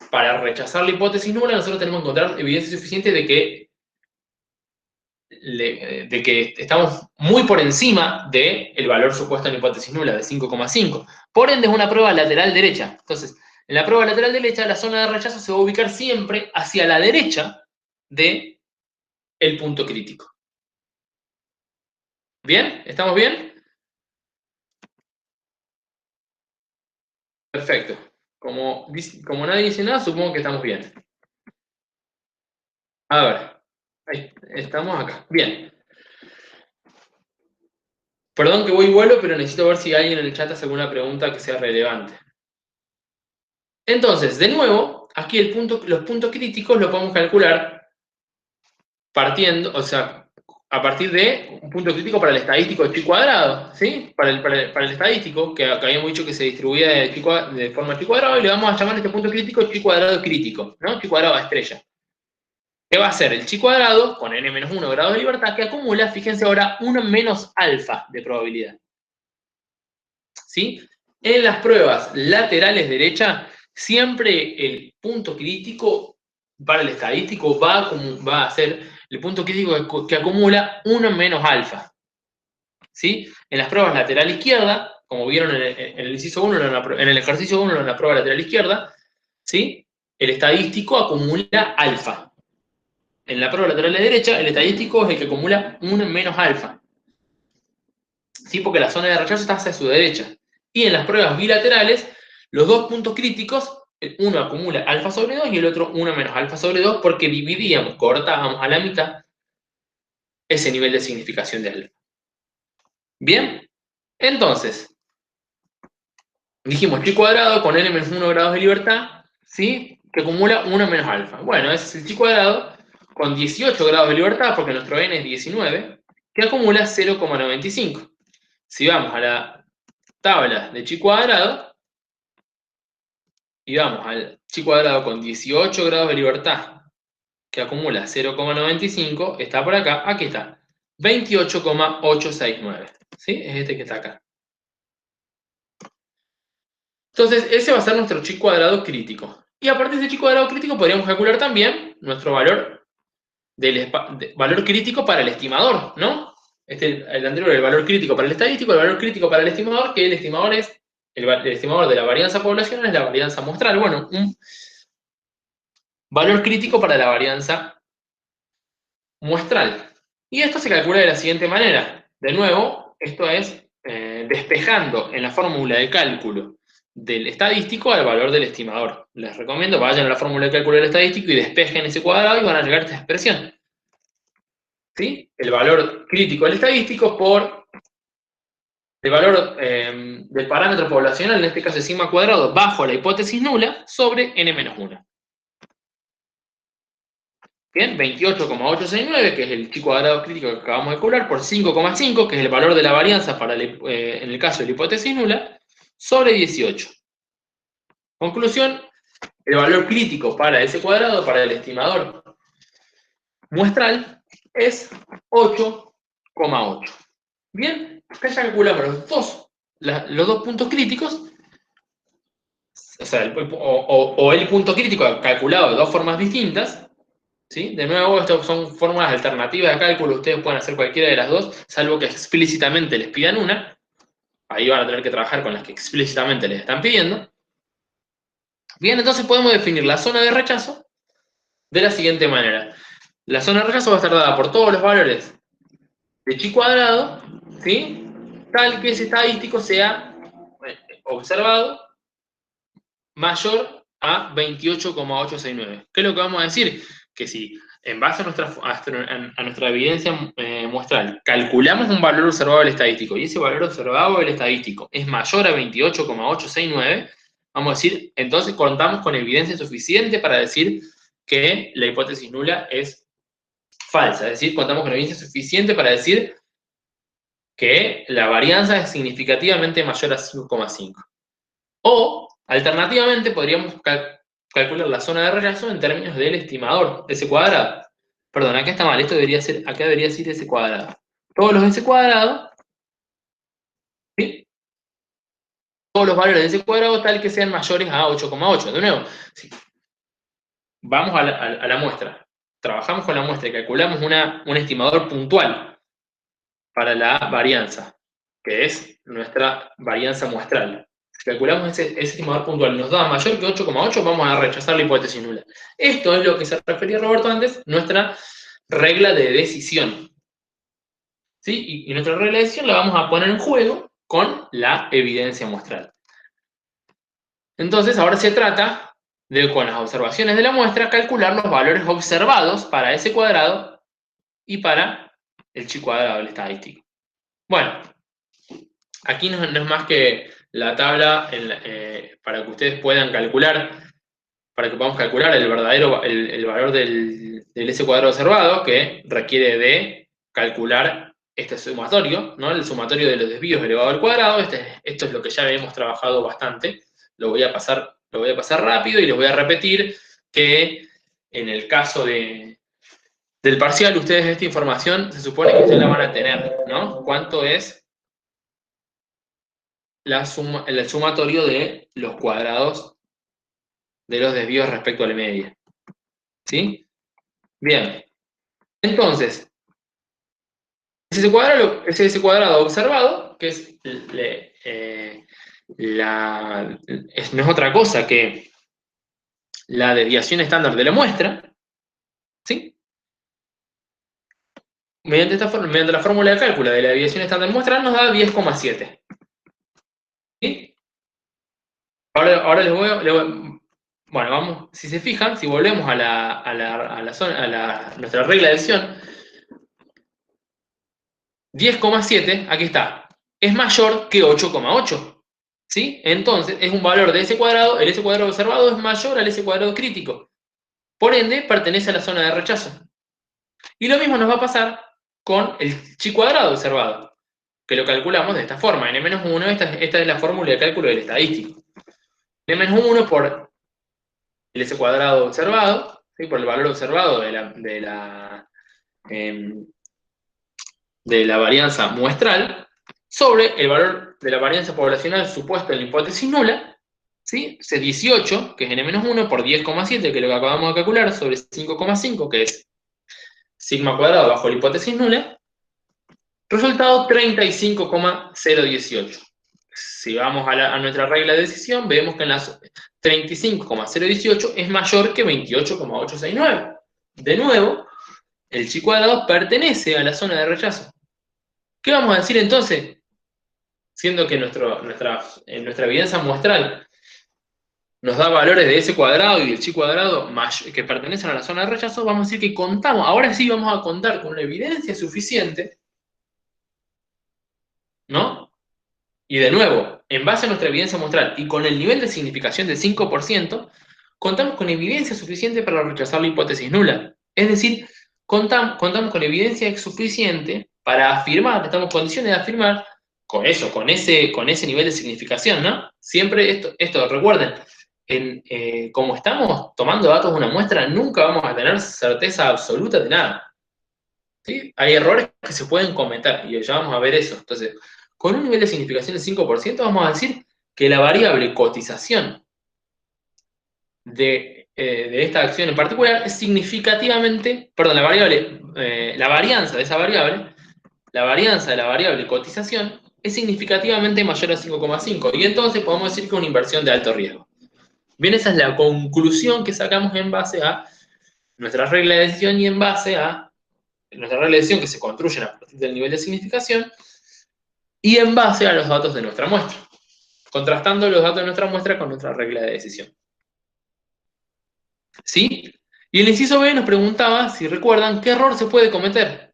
Para rechazar la hipótesis nula nosotros tenemos que encontrar evidencia suficiente de que estamos muy por encima del valor supuesto en la hipótesis nula, de 5,5. Por ende es una prueba lateral derecha. Entonces, en la prueba lateral derecha, la zona de rechazo se va a ubicar siempre hacia la derecha del punto crítico. ¿Bien? ¿Estamos bien? Perfecto. Como nadie dice nada, supongo que estamos bien. A ver. Ahí, estamos acá. Bien. Perdón que voy y vuelo, pero necesito ver si alguien en el chat hace alguna pregunta que sea relevante. Entonces, de nuevo, aquí los puntos críticos los podemos calcular partiendo, o sea, a partir de un punto crítico para el estadístico de chi cuadrado, ¿sí? Para el estadístico, que habíamos dicho que se distribuía de forma chi cuadrado, y le vamos a llamar este punto crítico chi cuadrado crítico, ¿no? Chi cuadrado a estrella. ¿Qué va a ser? El chi cuadrado, con n-1 grados de libertad, que acumula, fíjense ahora, 1 menos alfa de probabilidad. ¿Sí? En las pruebas laterales derecha, siempre el punto crítico para el estadístico va a ser el punto crítico que acumula 1 menos alfa. ¿Sí? En las pruebas lateral izquierda, como vieron en el inciso 1, en el ejercicio 1, en la prueba lateral izquierda, ¿sí? El estadístico acumula alfa. En la prueba lateral de derecha, el estadístico es el que acumula 1 menos alfa. ¿Sí? Porque la zona de rechazo está hacia su derecha. Y en las pruebas bilaterales, los dos puntos críticos, uno acumula alfa sobre 2 y el otro 1 menos alfa sobre 2, porque dividíamos, cortábamos a la mitad ese nivel de significación de alfa. Bien, entonces, dijimos chi cuadrado con n-1 grados de libertad, ¿sí? Que acumula 1 menos alfa. Bueno, ese es el chi cuadrado con 18 grados de libertad, porque nuestro n es 19, que acumula 0,95. Si vamos a la tabla de chi cuadrado, y vamos al chi cuadrado con 18 grados de libertad, que acumula 0,95, está por acá, aquí está, 28,869. ¿Sí? Es este que está acá. Entonces, ese va a ser nuestro chi cuadrado crítico. Y a partir de ese chi cuadrado crítico podríamos calcular también nuestro valor, valor crítico para el estimador, ¿no? El anterior, el valor crítico para el estadístico, el valor crítico para el estimador, que el estimador es, el estimador de la varianza poblacional es la varianza muestral. Bueno, un valor crítico para la varianza muestral. Y esto se calcula de la siguiente manera. De nuevo, esto es despejando en la fórmula de cálculo del estadístico al valor del estimador. Les recomiendo vayan a la fórmula de cálculo del estadístico y despejen ese cuadrado y van a llegar a esta expresión. ¿Sí? El valor crítico del estadístico por el valor del parámetro poblacional, en este caso es sigma cuadrado, bajo la hipótesis nula, sobre n-1. Bien, 28,869, que es el chi cuadrado crítico que acabamos de calcular, por 5,5, que es el valor de la varianza para en el caso de la hipótesis nula, sobre 18. Conclusión, el valor crítico para ese cuadrado, para el estimador muestral, es 8,8. Bien, acá ya calculamos los dos puntos críticos, o sea, el punto crítico calculado de dos formas distintas. ¿Sí? De nuevo, estas son fórmulas alternativas de cálculo, ustedes pueden hacer cualquiera de las dos, salvo que explícitamente les pidan una. Ahí van a tener que trabajar con las que explícitamente les están pidiendo. Bien, entonces podemos definir la zona de rechazo de la siguiente manera. La zona de rechazo va a estar dada por todos los valores de chi cuadrado, ¿sí? Tal que ese estadístico sea observado mayor a 28,869. ¿Qué es lo que vamos a decir? Que si en base a nuestra evidencia muestral calculamos un valor observado del estadístico y ese valor observado del estadístico es mayor a 28,869, vamos a decir, entonces contamos con evidencia suficiente para decir que la hipótesis nula es falsa. Es decir, contamos con evidencia suficiente para decir que la varianza es significativamente mayor a 5,5. O, alternativamente, podríamos calcular la zona de rechazo en términos del estimador, S cuadrado. Perdón, acá está mal, acá debería decir S cuadrado. Todos los S cuadrado, ¿sí? Todos los valores de S cuadrado tal que sean mayores a 8,8. De nuevo, ¿sí? Vamos a la muestra. Trabajamos con la muestra y calculamos un estimador puntual para la varianza, que es nuestra varianza muestral. Si calculamos ese estimador puntual nos da mayor que 8,8, vamos a rechazar la hipótesis nula. Esto es lo que se refería Roberto antes, nuestra regla de decisión. ¿Sí? Y nuestra regla de decisión la vamos a poner en juego con la evidencia muestral. Entonces, ahora se trata de, con las observaciones de la muestra, calcular los valores observados para ese cuadrado y para el chi cuadrado del estadístico. Bueno, aquí no es más que la tabla para que ustedes puedan calcular para que podamos calcular el valor del S cuadrado observado, que requiere de calcular este sumatorio, ¿no? El sumatorio de los desvíos elevado al cuadrado. Esto es lo que ya hemos trabajado bastante. Lo voy a pasar rápido y les voy a repetir que en el caso del parcial, ustedes esta información se supone que ustedes la van a tener, ¿no? ¿Cuánto es el sumatorio de los cuadrados de los desvíos respecto a la media? ¿Sí? Bien. Entonces, ese cuadrado observado, que no es otra cosa que la desviación estándar de la muestra, ¿sí? Mediante la fórmula de cálculo de la desviación estándar muestral nos da 10,7. ¿Sí? Ahora bueno, vamos, si se fijan, si volvemos a nuestra regla de decisión, 10,7, aquí está, es mayor que 8,8. ¿Sí? Entonces, es un valor de S cuadrado, el S cuadrado observado es mayor al S cuadrado crítico. Por ende, pertenece a la zona de rechazo. Y lo mismo nos va a pasar con el chi cuadrado observado, que lo calculamos de esta forma. N-1, esta es la fórmula de cálculo del estadístico. N-1 por el S cuadrado observado, ¿sí? Por el valor observado de la varianza muestral, sobre el valor de la varianza poblacional supuesto en la hipótesis nula, ¿sí? Es 18, que es N-1, por 10,7, que es lo que acabamos de calcular, sobre 5,5, que es sigma cuadrado bajo la hipótesis nula. Resultado 35,018. Si vamos a nuestra regla de decisión, vemos que en las 35,018 es mayor que 28,869. De nuevo, el chi cuadrado pertenece a la zona de rechazo. ¿Qué vamos a decir entonces? Siendo que nuestra evidencia muestral nos da valores de S cuadrado y del chi cuadrado que pertenecen a la zona de rechazo, vamos a decir que ahora sí vamos a contar con una evidencia suficiente, ¿no? Y de nuevo, en base a nuestra evidencia muestral y con el nivel de significación del 5%, contamos con evidencia suficiente para rechazar la hipótesis nula. Es decir, contamos con evidencia suficiente para afirmar, estamos en condiciones de afirmar con ese nivel de significación, ¿no? Siempre esto recuerden, como estamos tomando datos de una muestra, nunca vamos a tener certeza absoluta de nada. ¿Sí? Hay errores que se pueden cometer, y ya vamos a ver eso. Entonces, con un nivel de significación del 5%, vamos a decir que la variable cotización de esta acción en particular es significativamente, perdón, la varianza de esa variable, la varianza de la variable cotización es significativamente mayor a 5,5, y entonces podemos decir que es una inversión de alto riesgo. Bien, esa es la conclusión que sacamos en base a nuestra regla de decisión y en base a nuestra regla de decisión que se construye a partir del nivel de significación y en base a los datos de nuestra muestra, contrastando los datos de nuestra muestra con nuestra regla de decisión. ¿Sí? Y el inciso B nos preguntaba, si recuerdan, ¿qué error se puede cometer?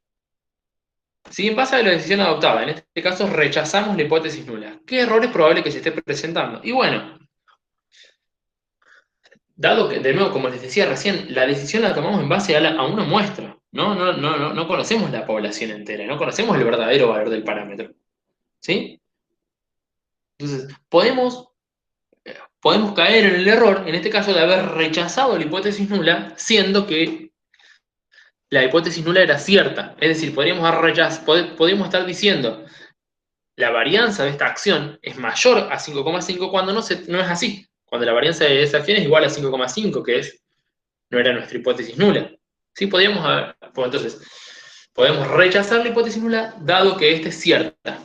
Si en base a la decisión adoptada, en este caso rechazamos la hipótesis nula, ¿qué error es probable que se esté presentando? Y bueno, dado que, de nuevo, como les decía recién, la decisión la tomamos en base a una muestra, no conocemos la población entera, no conocemos el verdadero valor del parámetro. ¿Sí? Entonces, podemos caer en el error, en este caso, de haber rechazado la hipótesis nula, siendo que la hipótesis nula era cierta. Es decir, podríamos estar diciendo la varianza de esta acción es mayor a 5,5 cuando no es así. Cuando la varianza de esa acción es igual a 5,5, que no era nuestra hipótesis nula. ¿Sí? Entonces, podemos rechazar la hipótesis nula dado que esta es cierta.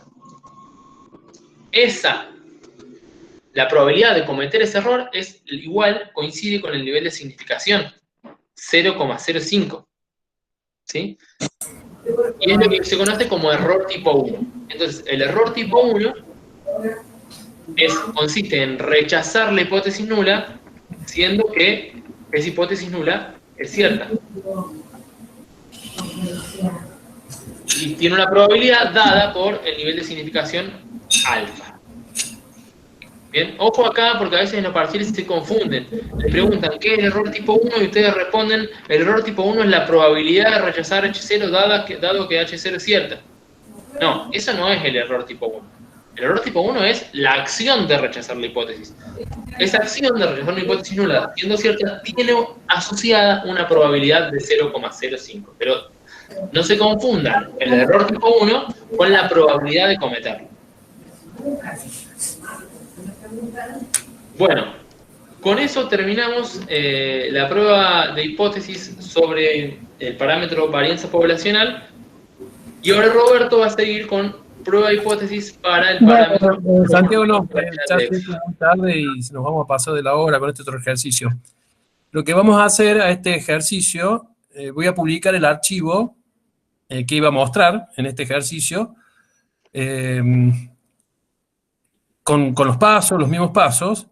La probabilidad de cometer ese error coincide con el nivel de significación, 0,05. ¿Sí? Y es lo que se conoce como error tipo 1. Entonces, el error tipo 1 consiste en rechazar la hipótesis nula, siendo que esa hipótesis nula es cierta. Y tiene una probabilidad dada por el nivel de significación alfa. Bien. Bien, ojo acá porque a veces en los parciales se confunden. Les preguntan qué es el error tipo 1 y ustedes responden, el error tipo 1 es la probabilidad de rechazar H0 dado que H0 es cierta. No, eso no es el error tipo 1. El error tipo 1 es la acción de rechazar la hipótesis. Esa acción de rechazar una hipótesis nula, siendo cierta, tiene asociada una probabilidad de 0,05. Pero no se confundan el error tipo 1 con la probabilidad de cometerlo. Bueno, con eso terminamos la prueba de hipótesis sobre el parámetro varianza poblacional. Y ahora Roberto va a seguir con prueba de hipótesis para el parámetro. Santiago, no, ya es muy tarde y nos vamos a pasar de la hora con este otro ejercicio. Lo que vamos a hacer a este ejercicio, voy a publicar el archivo que iba a mostrar en este ejercicio, con los pasos, los mismos pasos.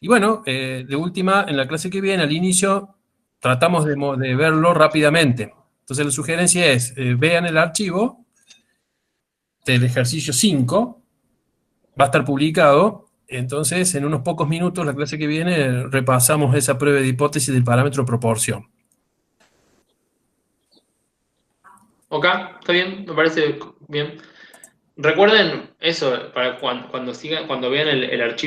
Y bueno, de última, en la clase que viene, al inicio, tratamos de verlo rápidamente. Entonces la sugerencia es, vean el archivo del ejercicio 5, va a estar publicado. Entonces, en unos pocos minutos, la clase que viene, repasamos esa prueba de hipótesis del parámetro proporción. Ok, está bien, me parece bien. Recuerden eso, para cuando vean el archivo.